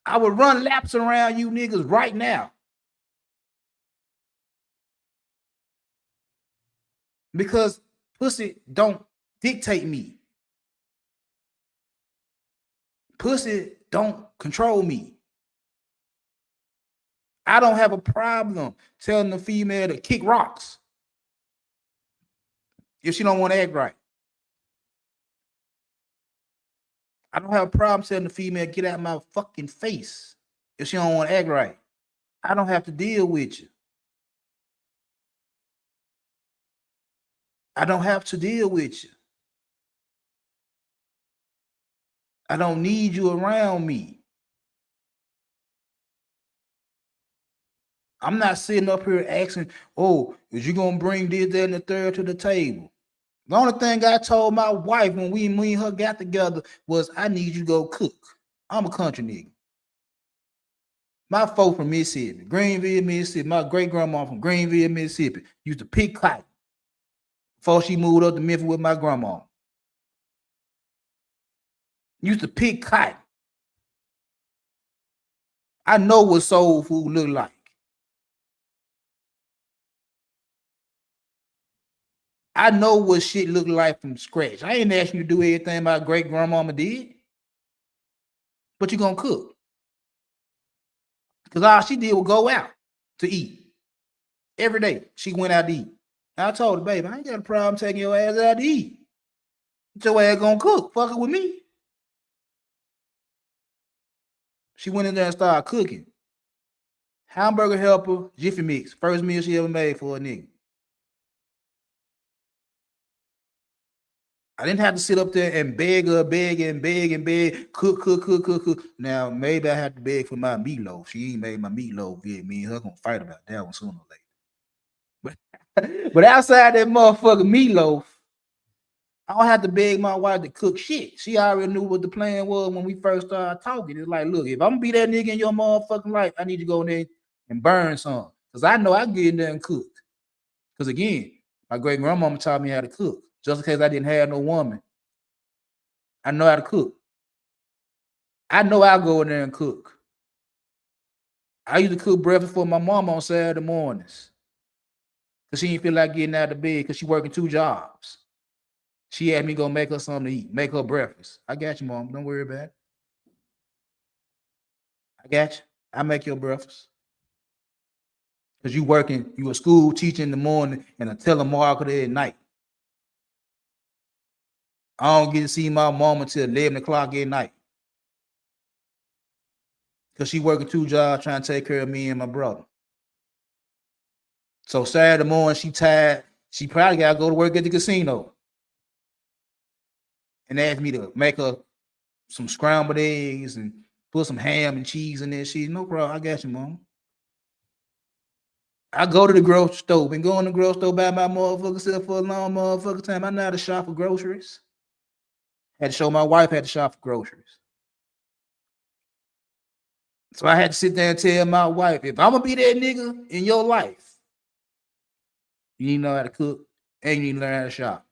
Speaker 5: I would run laps around you niggas right now. Because pussy don't dictate me. Pussy don't control me. I don't have a problem telling the female to kick rocks if she don't want to act right. I don't have a problem telling the female get out of my fucking face if she don't want to act right. I don't have to deal with you. I don't have to deal with you. I don't need you around me. I'm not sitting up here asking, oh, is you gonna bring this, that, and the third to the table? The only thing I told my wife when me and her got together was I need you to go cook. I'm a country nigga. My folk from Mississippi, Greenville, Mississippi. My great grandma from Greenville, Mississippi, used to pick cotton before she moved up to Memphis with my grandma. Used to pick cotton. I know what soul food look like. I know what shit look like from scratch. I ain't asking you to do everything my great grandmama did, but you gonna cook. Because all she did was go out to eat. Every day she went out to eat. I told her, baby, I ain't got a problem taking your ass out to eat. Your ass gonna cook, fucking with me. She went in there and started cooking. Hamburger helper, Jiffy Mix. First meal she ever made for a nigga. I didn't have to sit up there and beg, cook. Now, maybe I had to beg for my meatloaf. She ain't made my meatloaf yet. Me and her gonna fight about that one sooner or later. But outside that motherfucking meatloaf, I don't have to beg my wife to cook shit. She already knew what the plan was when we first started talking. It's like, look, if I'm gonna be that nigga in your motherfucking life, I need to go in there and burn some. Because I know I can get in there and cook. Because again, my great grandmama taught me how to cook. Just in case I didn't have no woman, I know how to cook. I know I'll go in there and cook. I used to cook breakfast for my mom on Saturday mornings. Because she didn't feel like getting out of bed because she working 2 jobs. She had me go make her something to eat, make her breakfast. I got you, mom. Don't worry about it. I got you. I make your breakfast. Because you working, you a school teacher in the morning and a telemarketer at night. I don't get to see my mom until 11 o'clock at night. Because she working 2 jobs trying to take care of me and my brother. So Saturday morning, she tired. She probably got to go to work at the casino. And asked me to make her some scrambled eggs and put some ham and cheese in there. She, no problem. I got you, mom. I go to the grocery store. Been going to the grocery store by my motherfucker self for a long motherfucker time. I know how to shop for groceries. Had to show my wife how to shop for groceries. So I had to sit there and tell my wife, if I'm gonna be that nigga in your life, you need to know how to cook and you need to learn how to shop.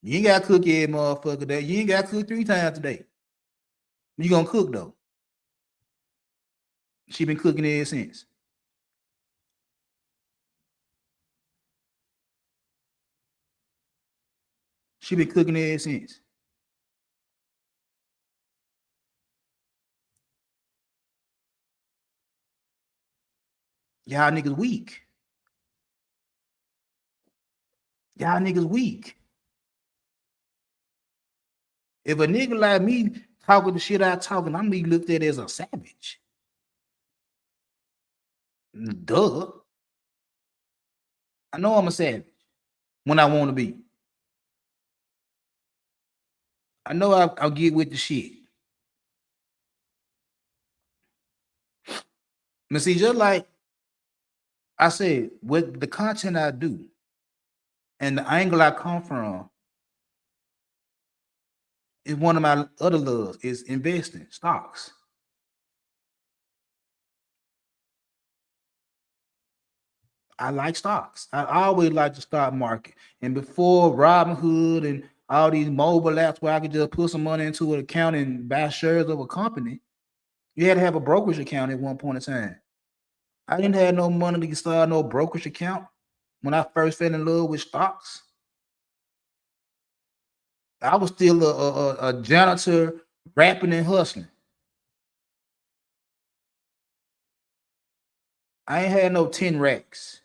Speaker 5: You ain't gotta cook every motherfucker day. You ain't gotta cook 3 times a day. You gonna cook though. She been cooking ever since. She been cooking ever since. Y'all niggas weak. Y'all niggas weak. If a nigga like me talking the shit I talking, I'm be looked at as a savage. Duh. I know I'm a savage when I want to be. I know I'll get with the shit. But see, just like I said, with the content I do and the angle I come from is one of my other loves is investing stocks. I like stocks. I always like the stock market. And before Robinhood and all these mobile apps where I could just put some money into an account and buy shares of a company, you had to have a brokerage account at one point in time. I didn't have no money to start no brokerage account when I first fell in love with stocks. I was still a janitor rapping and hustling. I ain't had no 10 racks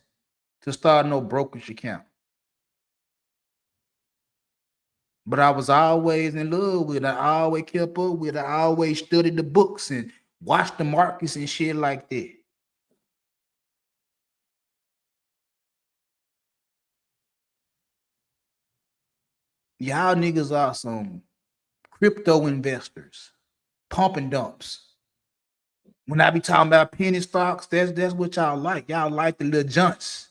Speaker 5: to start no brokerage account. But I was always in love with it. I always kept up with it. I always studied the books and watched the markets and shit like that. Y'all niggas are some crypto investors, pump and dumps. When I be talking about penny stocks, that's what y'all like. Y'all like the little junts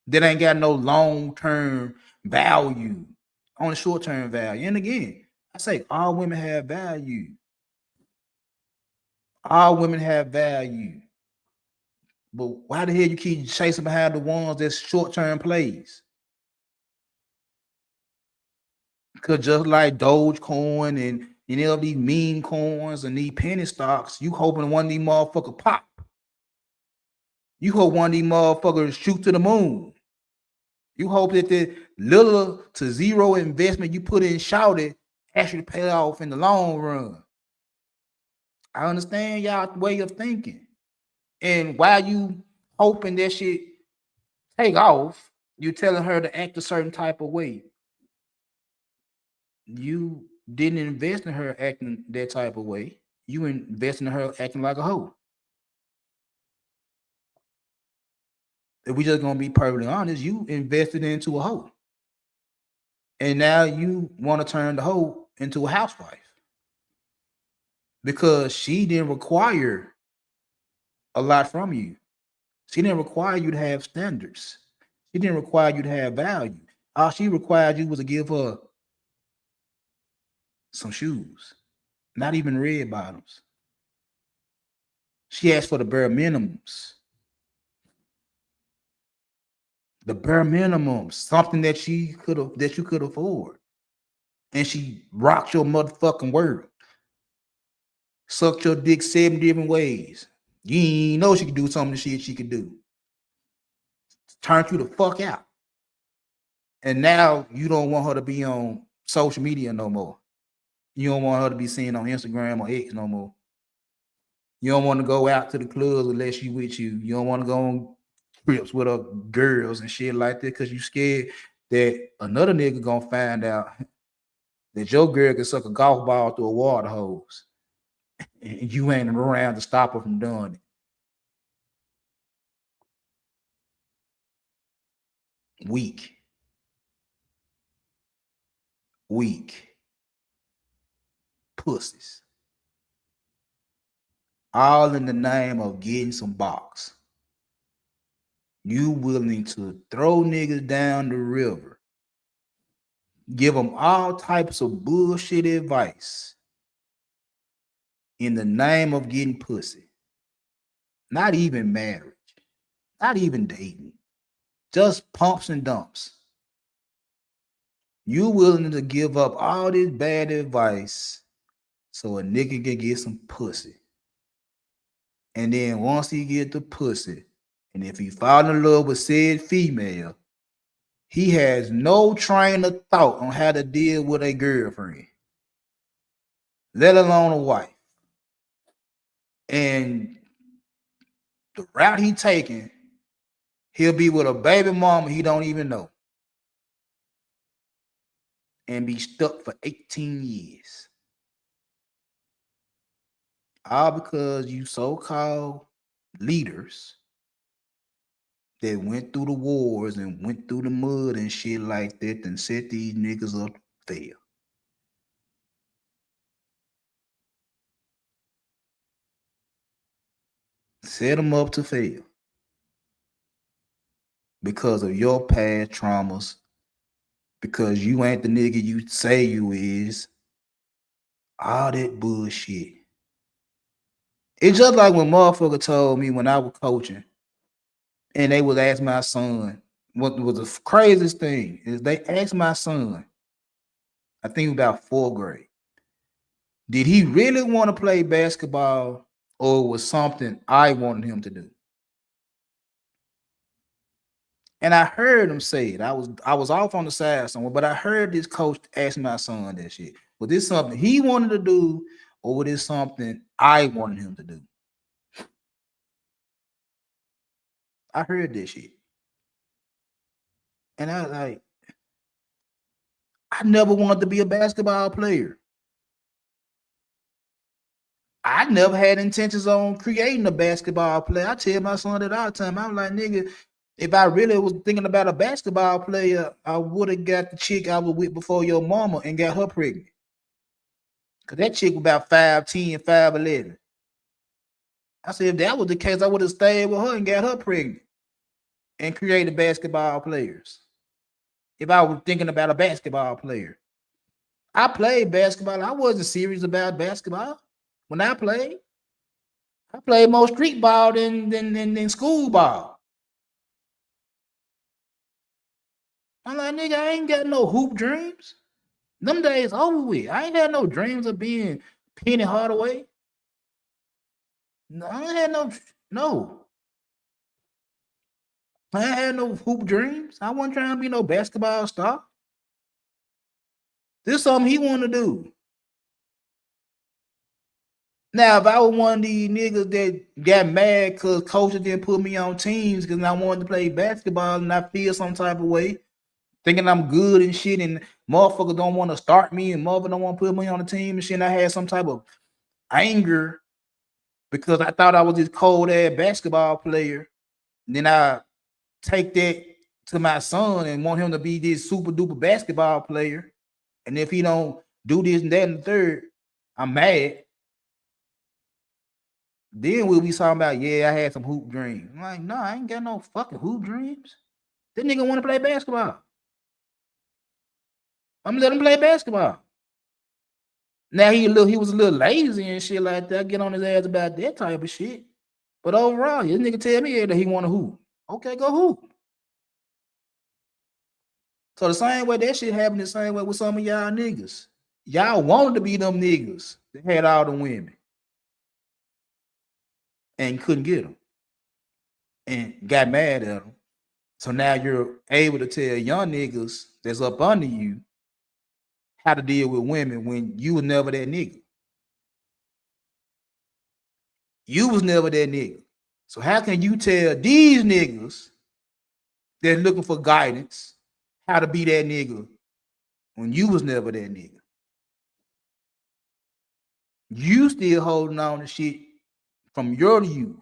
Speaker 5: that ain't got no long-term value, only short-term value. And again, I say all women have value. All women have value. But why the hell you keep chasing behind the ones that's short-term plays? Because just like Dogecoin and these meme coins and these penny stocks, you hoping one of these motherfuckers pop. You hope one of these motherfuckers shoot to the moon. You hope that the little to zero investment you put in shouted actually pay off in the long run. I understand y'all way of thinking. And while you hoping that shit take off, you telling her to act a certain type of way. You didn't invest in her acting that type of way. You invested in her acting like a hoe. If we just gonna be perfectly honest, you invested into a hoe. And now you want to turn the hoe into a housewife because she didn't require a lot from you. She didn't require you to have standards. She didn't require you to have value. All she required you was to give her some shoes, not even red bottoms. She asked for the bare minimums. The bare minimum, something that you could afford. And she rocked your motherfucking world. Sucked your dick 7 different ways. You ain't know she could do some of the shit she could do. Turned you the fuck out. And now you don't want her to be on social media no more. You don't want her to be seen on Instagram or X no more. You don't want to go out to the clubs unless she with you. You don't want to go on trips with her girls and shit like that because you scared that another nigga gonna find out that your girl can suck a golf ball through a water hose and you ain't around to stop her from doing it. Weak. Pussies. All in the name of getting some box. You willing to throw niggas down the river, give them all types of bullshit advice in the name of getting pussy. Not even marriage, not even dating, just pumps and dumps. You willing to give up all this bad advice so a nigga can get some pussy. And then once he get the pussy, and if he fall in love with said female, he has no train of thought on how to deal with a girlfriend, let alone a wife. And the route he taking, he'll be with a baby mama he don't even know. and be stuck for 18 years. All because you so-called leaders that went through the wars and went through the mud and shit like that and set these niggas up to fail. Set them up to fail because of your past traumas, because you ain't the nigga you say you is. All that bullshit. It's just like when motherfucker told me when I was coaching and they would ask my son, what was the craziest thing is they asked my son, I think about 4th grade, did he really want to play basketball or was something I wanted him to do? And I heard him say it. I was off on the side somewhere, but I heard this coach ask my son that shit. Was this something he wanted to do, or was this something I wanted him to do? I heard this shit. And I was like, I never wanted to be a basketball player. I never had intentions on creating a basketball player. I tell my son that all the time. I'm like, nigga, if I really was thinking about a basketball player, I would have got the chick I was with before your mama and got her pregnant. Because that chick was about 5'10", 5'11". I said, if that was the case, I would have stayed with her and got her pregnant and created basketball players. If I was thinking about a basketball player. I played basketball. I wasn't serious about basketball. When I played more street ball than school ball. I'm like, nigga, I ain't got no hoop dreams. Them days over with. I ain't had no dreams of being Penny Hardaway. No, I ain't had no. I ain't had no hoop dreams. I wasn't trying to be no basketball star. This is something he wanted to do. Now, if I was one of these niggas that got mad because coaches didn't put me on teams because I wanted to play basketball and I feel some type of way, thinking I'm good and shit, and motherfuckers don't want to start me and motherfuckers don't want to put me on the team and shit, and I had some type of anger because I thought I was this cold-ass basketball player. And then I take that to my son and want him to be this super-duper basketball player. And if he don't do this and that and the third, I'm mad. Then we'll be talking about, yeah, I had some hoop dreams. I'm like, no, I ain't got no fucking hoop dreams. That nigga want to play basketball. I'm gonna let him play basketball. Now he was a little lazy and shit like that. I get on his ass about that type of shit. But overall, this nigga tell me that he want to hoop. Okay, go hoop. So the same way that shit happened, the same way with some of y'all niggas. Y'all wanted to be them niggas that had all the women and couldn't get them and got mad at them. So now you're able to tell young niggas that's up under you how to deal with women when you was never that nigga. You was never that nigga. So how can you tell these niggas that looking for guidance how to be that nigga when you was never that nigga? You still holding on to shit from your youth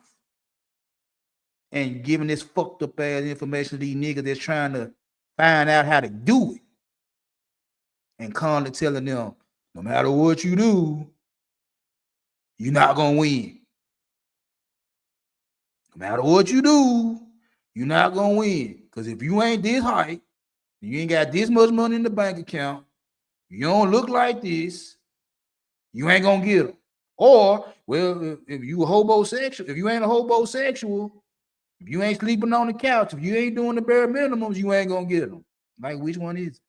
Speaker 5: and giving this fucked up ass information to these niggas that's trying to find out how to do it. And calmly telling them, no matter what you do, you're not gonna win. No matter what you do, you're not gonna win. Because if you ain't this height, you ain't got this much money in the bank account, you don't look like this, you ain't gonna get them. Or, well, if you a homosexual, if you ain't a homosexual, if you ain't sleeping on the couch, if you ain't doing the bare minimums, you ain't gonna get them. Like, which one is it?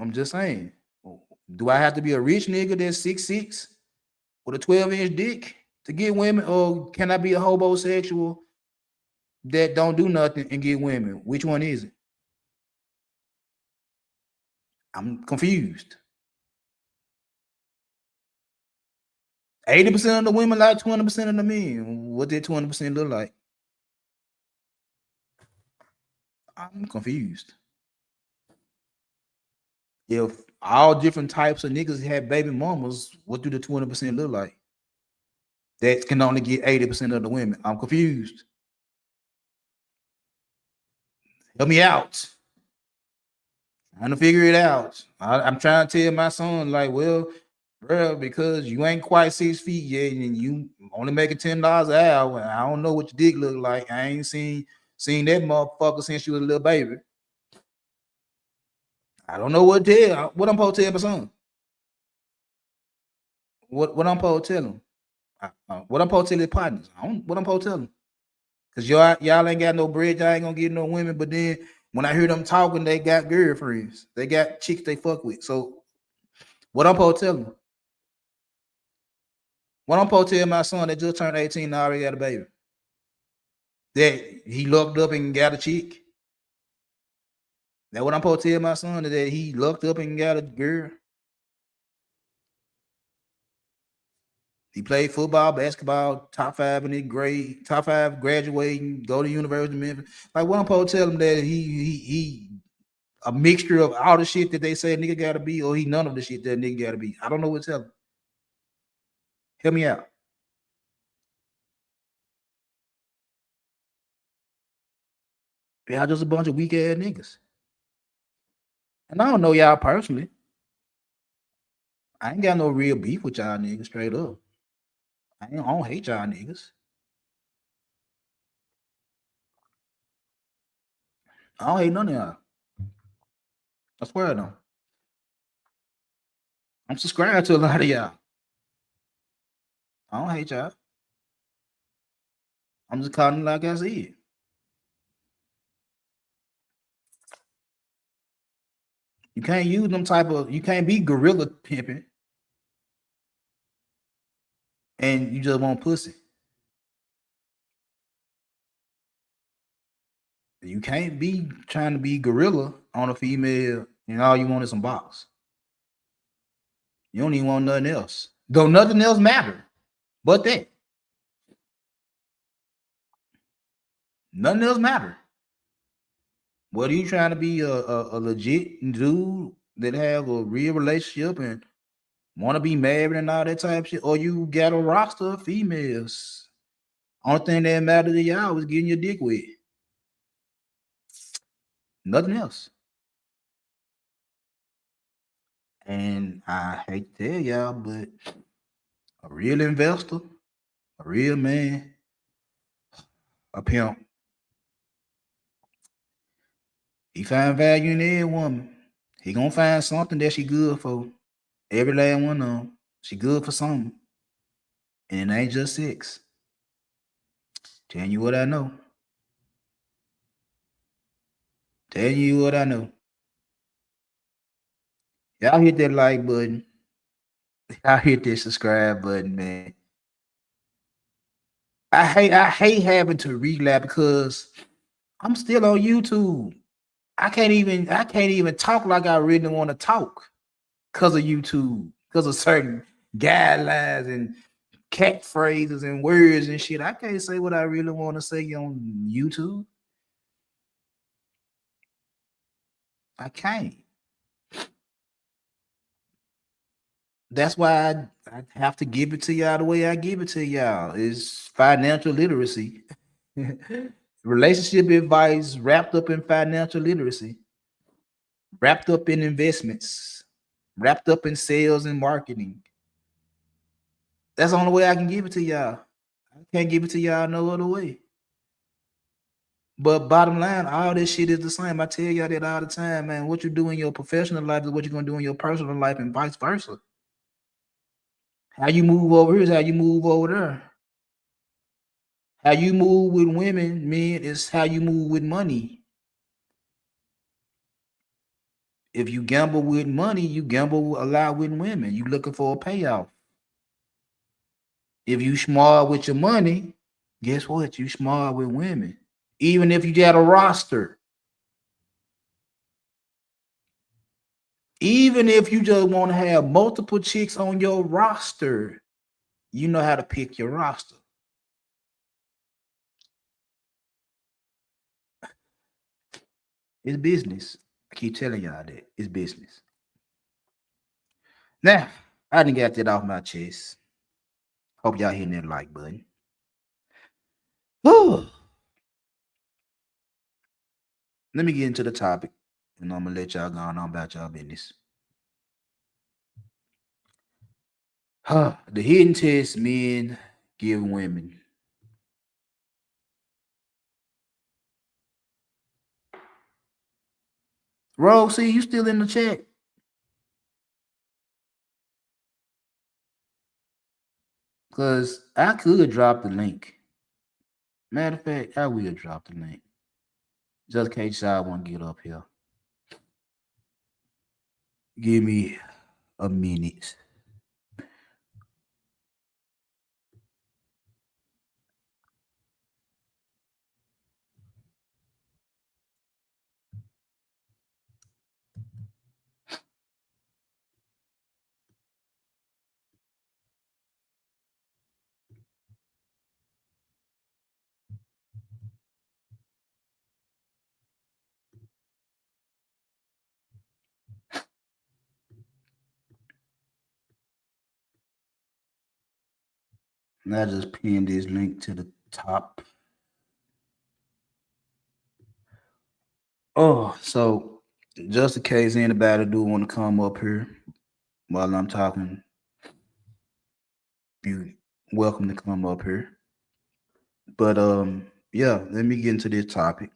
Speaker 5: I'm just saying. Do I have to be a rich nigga that's 6'6" with a 12-inch dick to get women, or can I be a homosexual that don't do nothing and get women? Which one is it? I'm confused. 80% of the women like 20% of the men. What did 20% look like? I'm confused. If all different types of niggas have baby mamas, what do the 20% look like? That can only get 80% of the women. I'm confused. Help me out. I'm trying to figure it out. I'm trying to tell my son, like, well, bro, because you ain't quite 6 feet yet, and you only making $10 an hour. And I don't know what your dick look like. I ain't seen that motherfucker since you was a little baby. I don't know what to tell. What I'm supposed to tell my son? What I'm supposed to tell him? What I'm supposed to tell his partners? What I'm supposed to tell them? Cause y'all ain't got no bread. Y'all ain't gonna get no women. But then when I hear them talking, they got girlfriends. They got chicks they fuck with. So what I'm supposed to tell them? What I'm supposed to tell my son that just turned 18 and already got a baby? That he looked up and got a chick? That what I'm supposed to tell my son, that he looked up and got a girl? He played football, basketball, top 5 in his grade, top 5 graduating, go to University of Memphis. Like what I'm supposed to tell him, that he a mixture of all the shit that they say a nigga gotta be, or he none of the shit that a nigga gotta be. I don't know what to tell him. Help me out. Y'all just a bunch of weak ass niggas. And I don't know y'all personally. I ain't got no real beef with y'all niggas, straight up. I don't hate y'all niggas. I don't hate none of y'all. I swear I don't. I'm subscribed to a lot of y'all. I don't hate y'all. I'm just calling it like I see it. You can't use them you can't be gorilla pimping and you just want pussy. You can't be trying to be gorilla on a female and all you want is some box. You don't even want nothing else. Though nothing else matter but that. Nothing else matter. What are you trying to be a legit dude that have a real relationship and want to be married and all that type of shit? Or you got a roster of females? Only thing that matters to y'all is getting your dick wet. Nothing else. And I hate to tell y'all, but a real investor, a real man, a pimp, he find value in every woman. He gonna find something that she good for. Every last one of them. She good for something. And it ain't just sex. Telling you what I know. Telling you what I know. Y'all hit that like button. Y'all hit that subscribe button, man. I hate having to relapse because I'm still on YouTube. I can't even talk like I really want to talk because of YouTube, because of certain guidelines and catchphrases and words and shit. I can't say what I really want to say on YouTube. I can't. That's why I have to give it to y'all the way I give it to y'all. Is financial literacy. Relationship advice wrapped up in financial literacy, wrapped up in investments, wrapped up in sales and marketing. That's the only way I can give it to y'all. I can't give it to y'all no other way. But bottom line, all this shit is the same. I tell y'all that all the time, man. What you do in your professional life is what you're gonna do in your personal life, and vice versa. How you move over here is how you move over there. How you move with women, men, is how you move with money. If you gamble with money, you gamble a lot with women. You looking for a payoff. If you smart with your money, guess what? You smart with women. Even if you got a roster. Even if you just want to have multiple chicks on your roster, you know how to pick your roster. It's business. I keep telling y'all that. It's business. Now, I didn't get that off my chest. Hope y'all hitting that like button. Whew. Let me get into the topic, and I'm gonna let y'all go on about y'all business. The hidden test men give women. Rogue, see you still in the chat? Cause I could drop the link. Matter of fact, I will drop the link. Just in case y'all want to get up here. Give me a minute. And I just pinned this link to the top. Oh, so just in case anybody do want to come up here while I'm talking, you welcome to come up here. But yeah, let me get into this topic.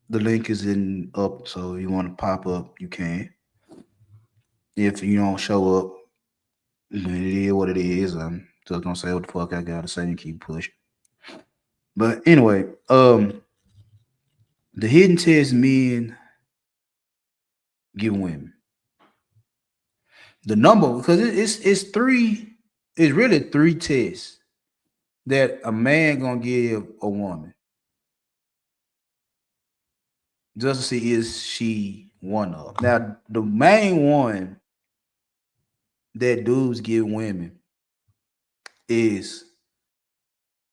Speaker 5: The link is in up, so you want to pop up, you can. If you don't show up, it is what it is. I'm just gonna say what the fuck I gotta say and keep pushing. But anyway, the hidden test men give women. The number, because it's three, it's really three tests that a man gonna give a woman just to see is she one of. Now the main one that dudes give women is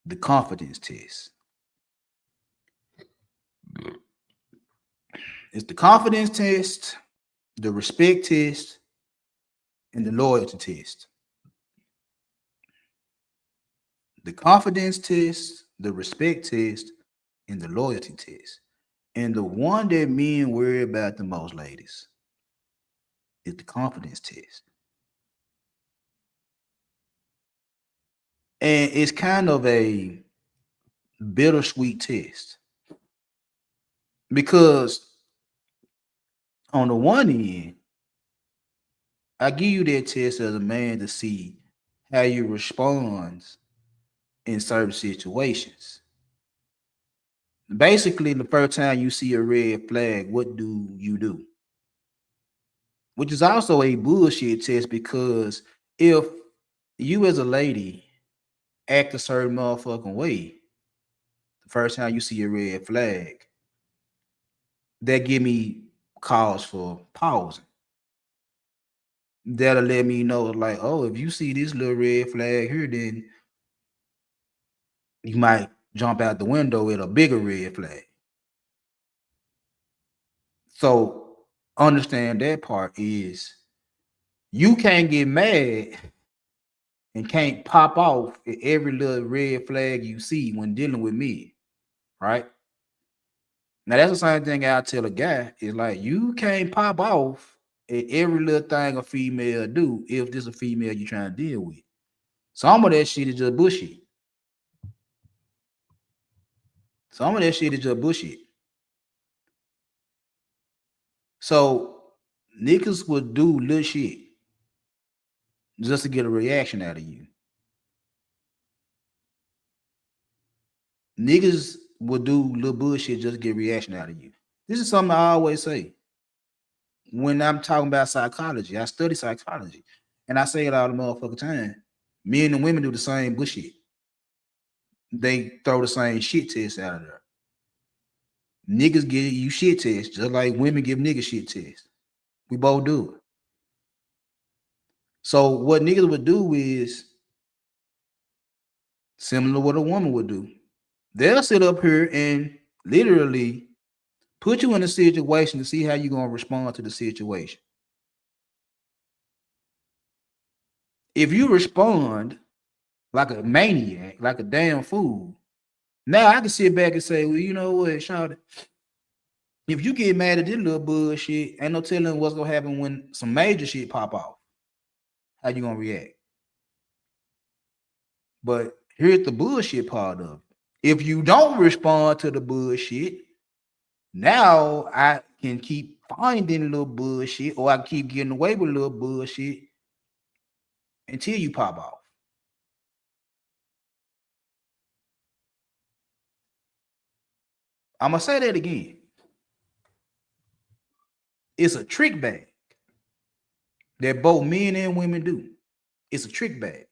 Speaker 5: the confidence test. It's the confidence test, the respect test, and the loyalty test. The confidence test, the respect test, and the loyalty test. And the one that men worry about the most, ladies, is the confidence test. And it's kind of a bittersweet test because on the one end, I give you that test as a man to see how you respond in certain situations. Basically, the first time you see a red flag, what do you do? Which is also a bullshit test because if you as a lady act a certain motherfucking way, the first time you see a red flag, that give me cause for pausing. That'll let me know, like, oh, if you see this little red flag here, then you might jump out the window with a bigger red flag. So understand that part is you can't get mad and can't pop off at every little red flag you see when dealing with me, right? Now that's the same thing I tell a guy is like you can't pop off at every little thing a female do if this a female you trying to deal with. Some of that shit is just bullshit. Some of that shit is just bullshit. So niggas would do little shit just to get a reaction out of you. Niggas would do little bullshit just to get a reaction out of you. This is something I always say. When I'm talking about psychology, I study psychology. And I say it all the motherfucking time. Men and women do the same bullshit. They throw the same shit test out of there. Niggas give you shit tests just like women give niggas shit tests. We both do it. So what niggas would do is similar to what a woman would do. They'll sit up here and literally put you in a situation to see how you're gonna respond to the situation. If you respond like a maniac, like a damn fool, now I can sit back and say, well, you know what, Shawty, if you get mad at this little bullshit, ain't no telling what's gonna happen when some major shit pop off. How you gonna react? But here's the bullshit part of it. If you don't respond to the bullshit, now I can keep finding little bullshit, or I can keep getting away with little bullshit until you pop off. I'm gonna say that again. It's a trick bag that both men and women do. It's a trick bag.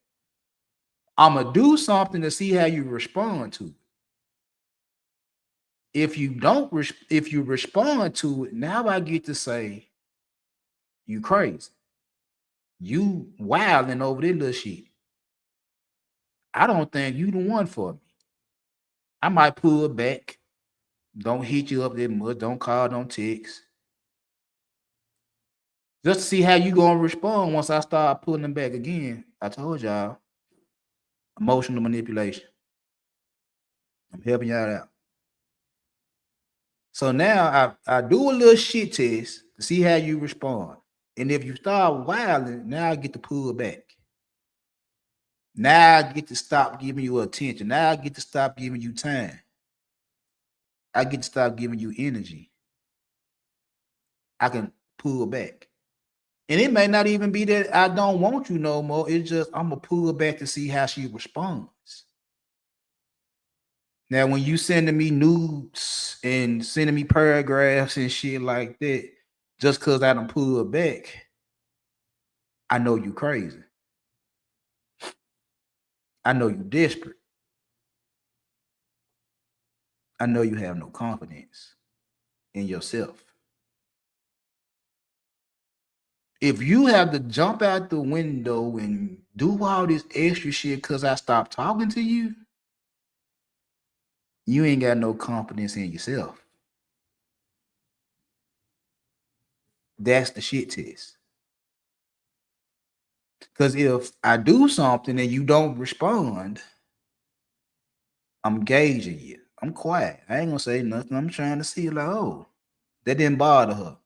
Speaker 5: I'm gonna do something to see how you respond to it. If you don't, if you respond to it, now I get to say you crazy. You wilding over this little shit. I don't think you the one for me. I might pull back. Don't hit you up that much. Don't call, don't text. Just to see how you gonna respond once I start pulling them back again. I told y'all, emotional manipulation. I'm helping y'all out. So now I do a little shit test to see how you respond. And if you start wilding, now I get to pull back. Now I get to stop giving you attention. Now I get to stop giving you time. I get to stop giving you energy. I can pull back. And it may not even be that I don't want you no more. It's just I'm gonna pull back to see how she responds. Now, when you sending me nudes and sending me paragraphs and shit like that, just cause I done pull back, I know you crazy. I know you desperate. I know you have no confidence in yourself. If you have to jump out the window and do all this extra shit because I stopped talking to you, you ain't got no confidence in yourself. That's the shit test. Because if I do something and you don't respond, I'm gauging you. I'm quiet. I ain't gonna say nothing. I'm trying to see like, oh, that didn't bother her.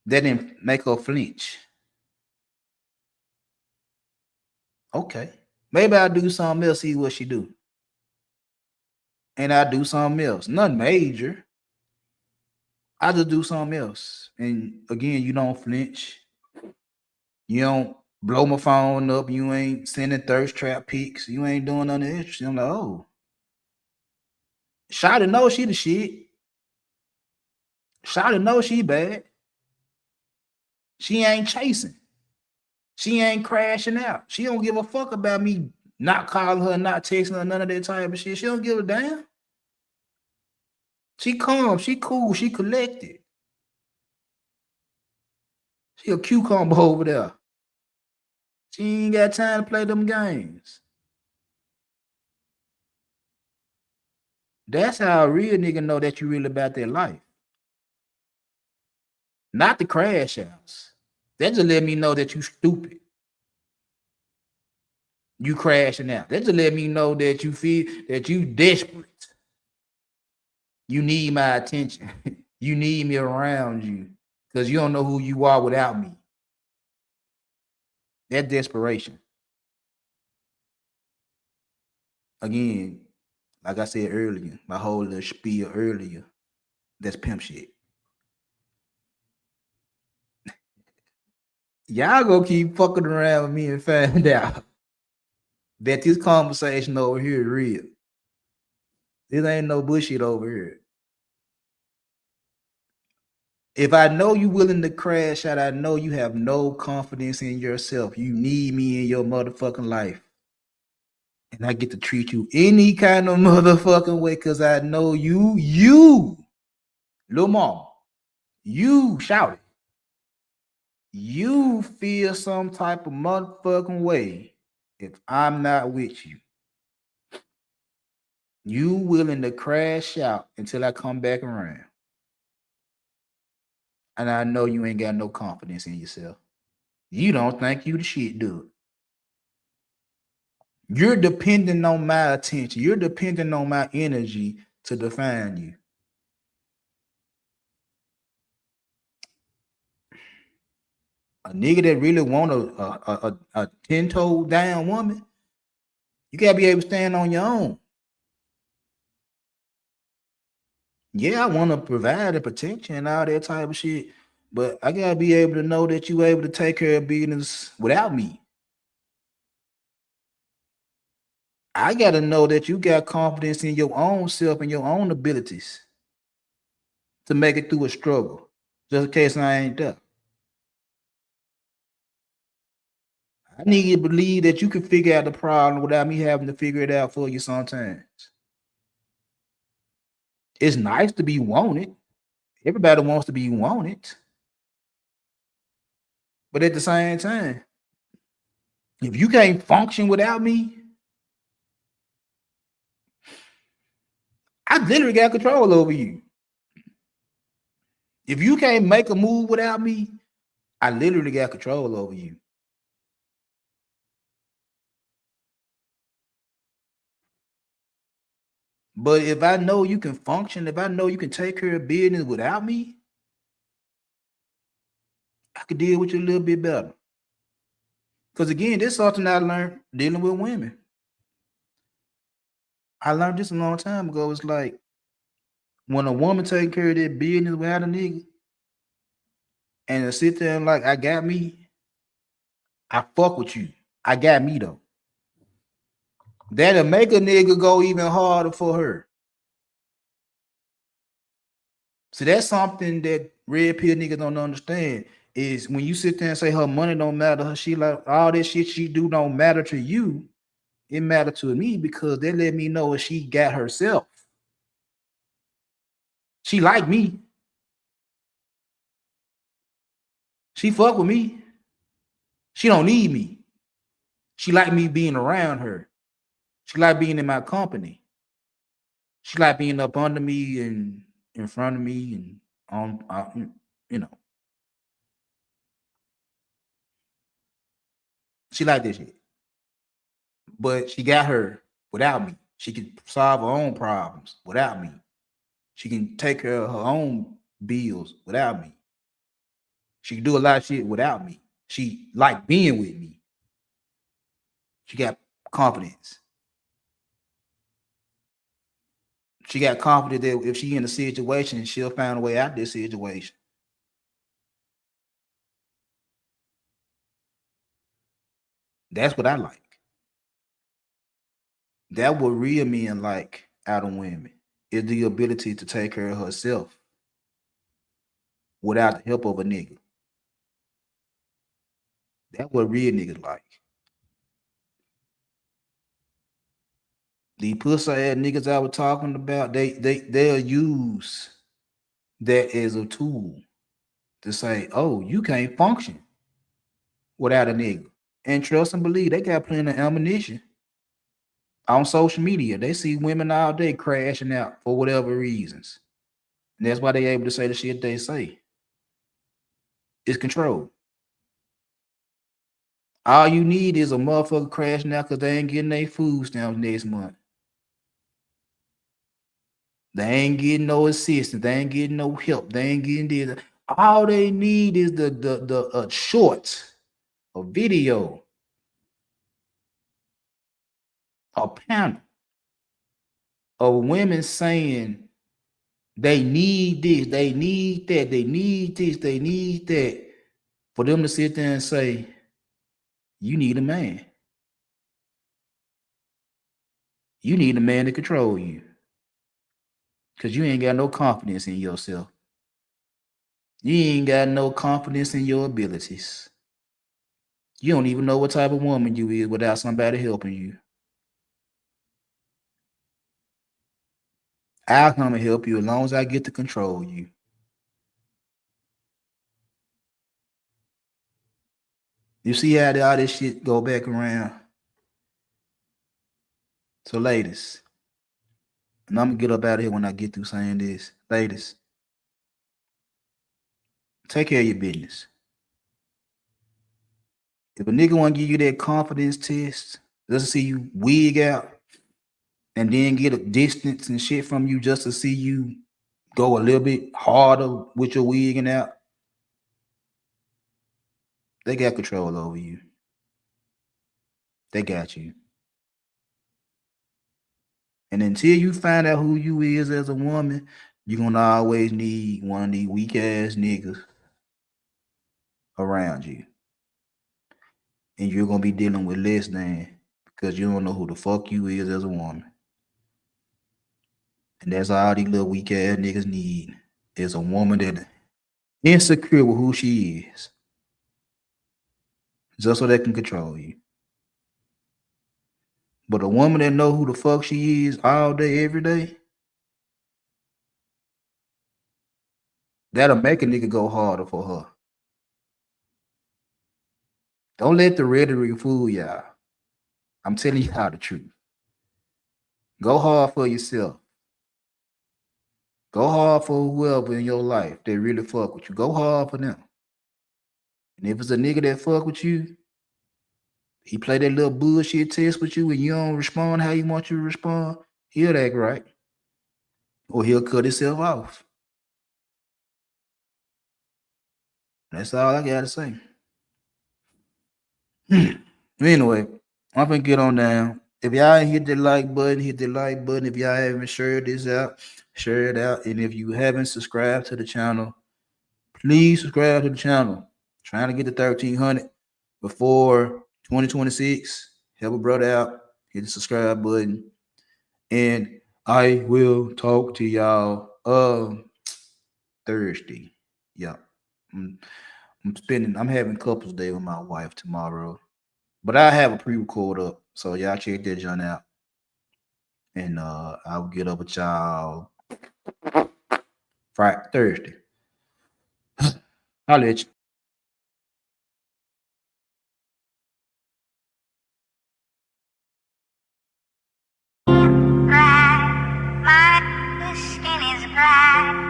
Speaker 5: That didn't make her flinch. Okay. Maybe I'll do something else, see what she do. And I do something else. Nothing major. I just do something else. And again, you don't flinch. You don't blow my phone up. You ain't sending thirst trap pics. You ain't doing nothing interesting. I'm like, oh. Shawty know she the shit. Shawty know she bad. She ain't chasing. She ain't crashing out. She don't give a fuck about me not calling her, not texting her, none of that type of shit. She don't give a damn. She calm, she cool, she collected. She a cucumber over there. She ain't got time to play them games. That's how a real nigga know that you really about their life. Not the crash outs. That just let me know that you stupid. You crashing out. That just let me know that you feel that you desperate. You need my attention. You need me around you because you don't know who you are without me. That desperation. Again, like I said earlier, my whole little spiel earlier, that's pimp shit. Y'all gonna keep fucking around with me and find out that this conversation over here is real. This ain't no bullshit over here. If I know you willing to crash out, I know you have no confidence in yourself. You need me in your motherfucking life. And I get to treat you any kind of motherfucking way because I know you, Lil Mama, you shout it. You feel some type of motherfucking way if I'm not with you. You willing to crash out until I come back around. And I know you ain't got no confidence in yourself. You don't think you the shit, dude. You're depending on my attention. You're depending on my energy to define you. A nigga that really want a 10-toe down woman, you gotta be able to stand on your own. Yeah, I want to provide and protection and all that type of shit, but I gotta be able to know that you able to take care of business without me. I gotta know that you got confidence in your own self and your own abilities to make it through a struggle, just in case I ain't there. I need you to believe that you can figure out the problem without me having to figure it out for you sometimes. It's nice to be wanted. Everybody wants to be wanted. But at the same time, if you can't function without me, I literally got control over you. If you can't make a move without me, I literally got control over you. But if I know you can function, if I know you can take care of business without me, I could deal with you a little bit better. Because again, this is something I learned dealing with women. I learned this a long time ago. It's like when a woman taking care of their business without a nigga, and to sit there and like, I got me, I fuck with you. I got me though. That'll make a nigga go even harder for her. So that's something that red pill niggas don't understand. Is when you sit there and say her money don't matter, her she like all this shit she do don't matter to you, it matter to me because they let me know if she got herself. She like me. She fuck with me. She don't need me. She like me being around her. She like being in my company. She like being up under me and in front of me and on, you know. She like this shit. But she got her without me. She can solve her own problems without me. She can take care of her own bills without me. She can do a lot of shit without me. She like being with me. She got confidence. She got confidence that if she in a situation, she'll find a way out this situation. That's what I like. That what real men like out of women is the ability to take care of herself without the help of a nigga. That's what real niggas like. The pussy ass niggas I was talking about, they'll use that as a tool to say, oh, you can't function without a nigga. And trust and believe they got plenty of ammunition on social media. They see women all day crashing out for whatever reasons. And that's why they able to say the shit they say. It's control. All you need is a motherfucker crashing out because they ain't getting their food stamps next month. They ain't getting no assistance. They ain't getting no help. They ain't getting this. All they need is the short, a video, a panel of women saying they need this, they need that, they need this, they need that, for them to sit there and say, you need a man. You need a man to control you. Because you ain't got no confidence in yourself. You ain't got no confidence in your abilities. You don't even know what type of woman you is without somebody helping you. I'll come and help you as long as I get to control you. You see how all this shit go back around? So ladies, and I'm gonna get up out of here when I get through saying this. Ladies, take care of your business. If a nigga want to give you that confidence test, just to see you wig out and then get a distance and shit from you just to see you go a little bit harder with your wigging out, they got control over you. They got you. And until you find out who you is as a woman, you're gonna always need one of these weak ass niggas around you. And you're gonna be dealing with less than because you don't know who the fuck you is as a woman. And that's all these little weak ass niggas need is a woman that insecure with who she is. Just so they can control you. But a woman that know who the fuck she is all day, every day, that'll make a nigga go harder for her. Don't let the rhetoric fool y'all. I'm telling y'all the truth. Go hard for yourself. Go hard for whoever in your life that really fuck with you. Go hard for them. And if it's a nigga that fuck with you, he play that little bullshit test with you and you don't respond how you want you to respond, he'll act right. Or he'll cut himself off. That's all I gotta say. Anyway, I'm gonna get on down. If y'all ain't hit the like button, hit the like button. If y'all haven't shared this out, share it out. And if you haven't subscribed to the channel, please subscribe to the channel. Trying to get to 1,300 before 2026. Help a brother out. Hit the subscribe button. And I will talk to y'all Thursday. Yeah. I'm having couples day with my wife tomorrow. But I have a pre-record up. So y'all check that joint out. And I'll get up with y'all Thursday. I'll let you.
Speaker 6: My skin is black.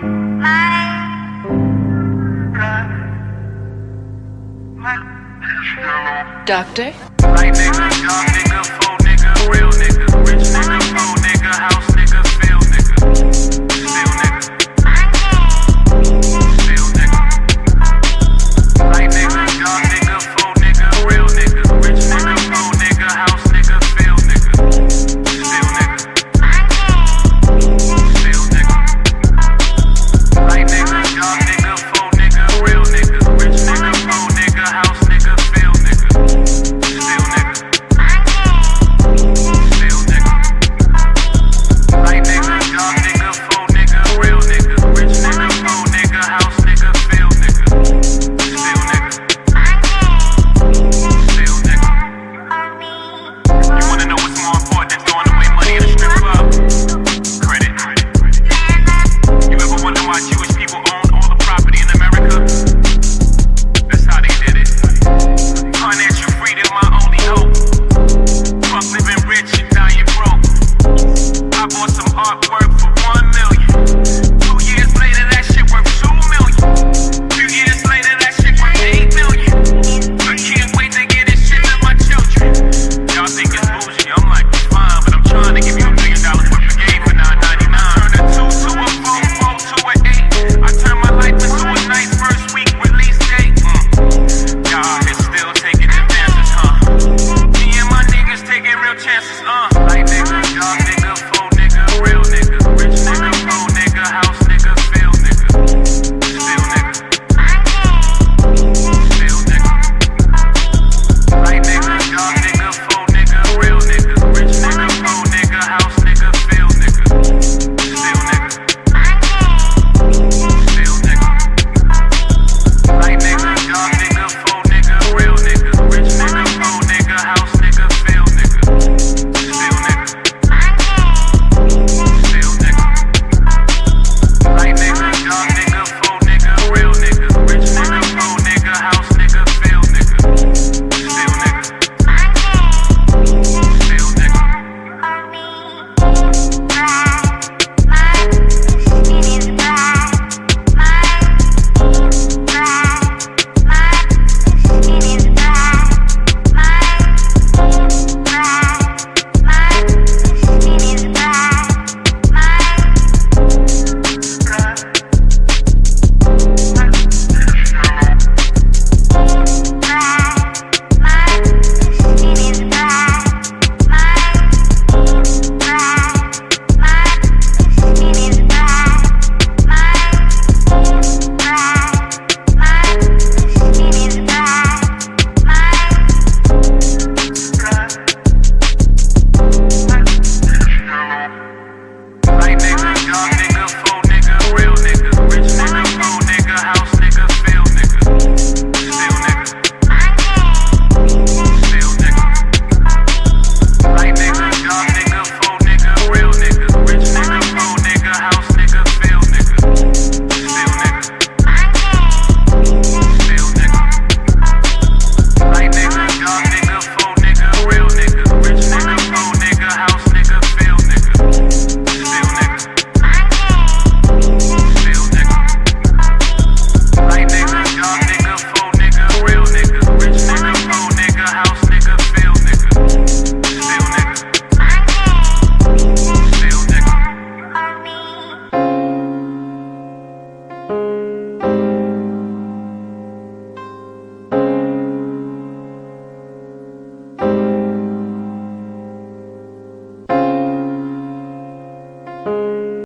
Speaker 7: Doctor?
Speaker 4: Light nigga, young nigga, full nigga, real nigga, rich nigga, full nigga, house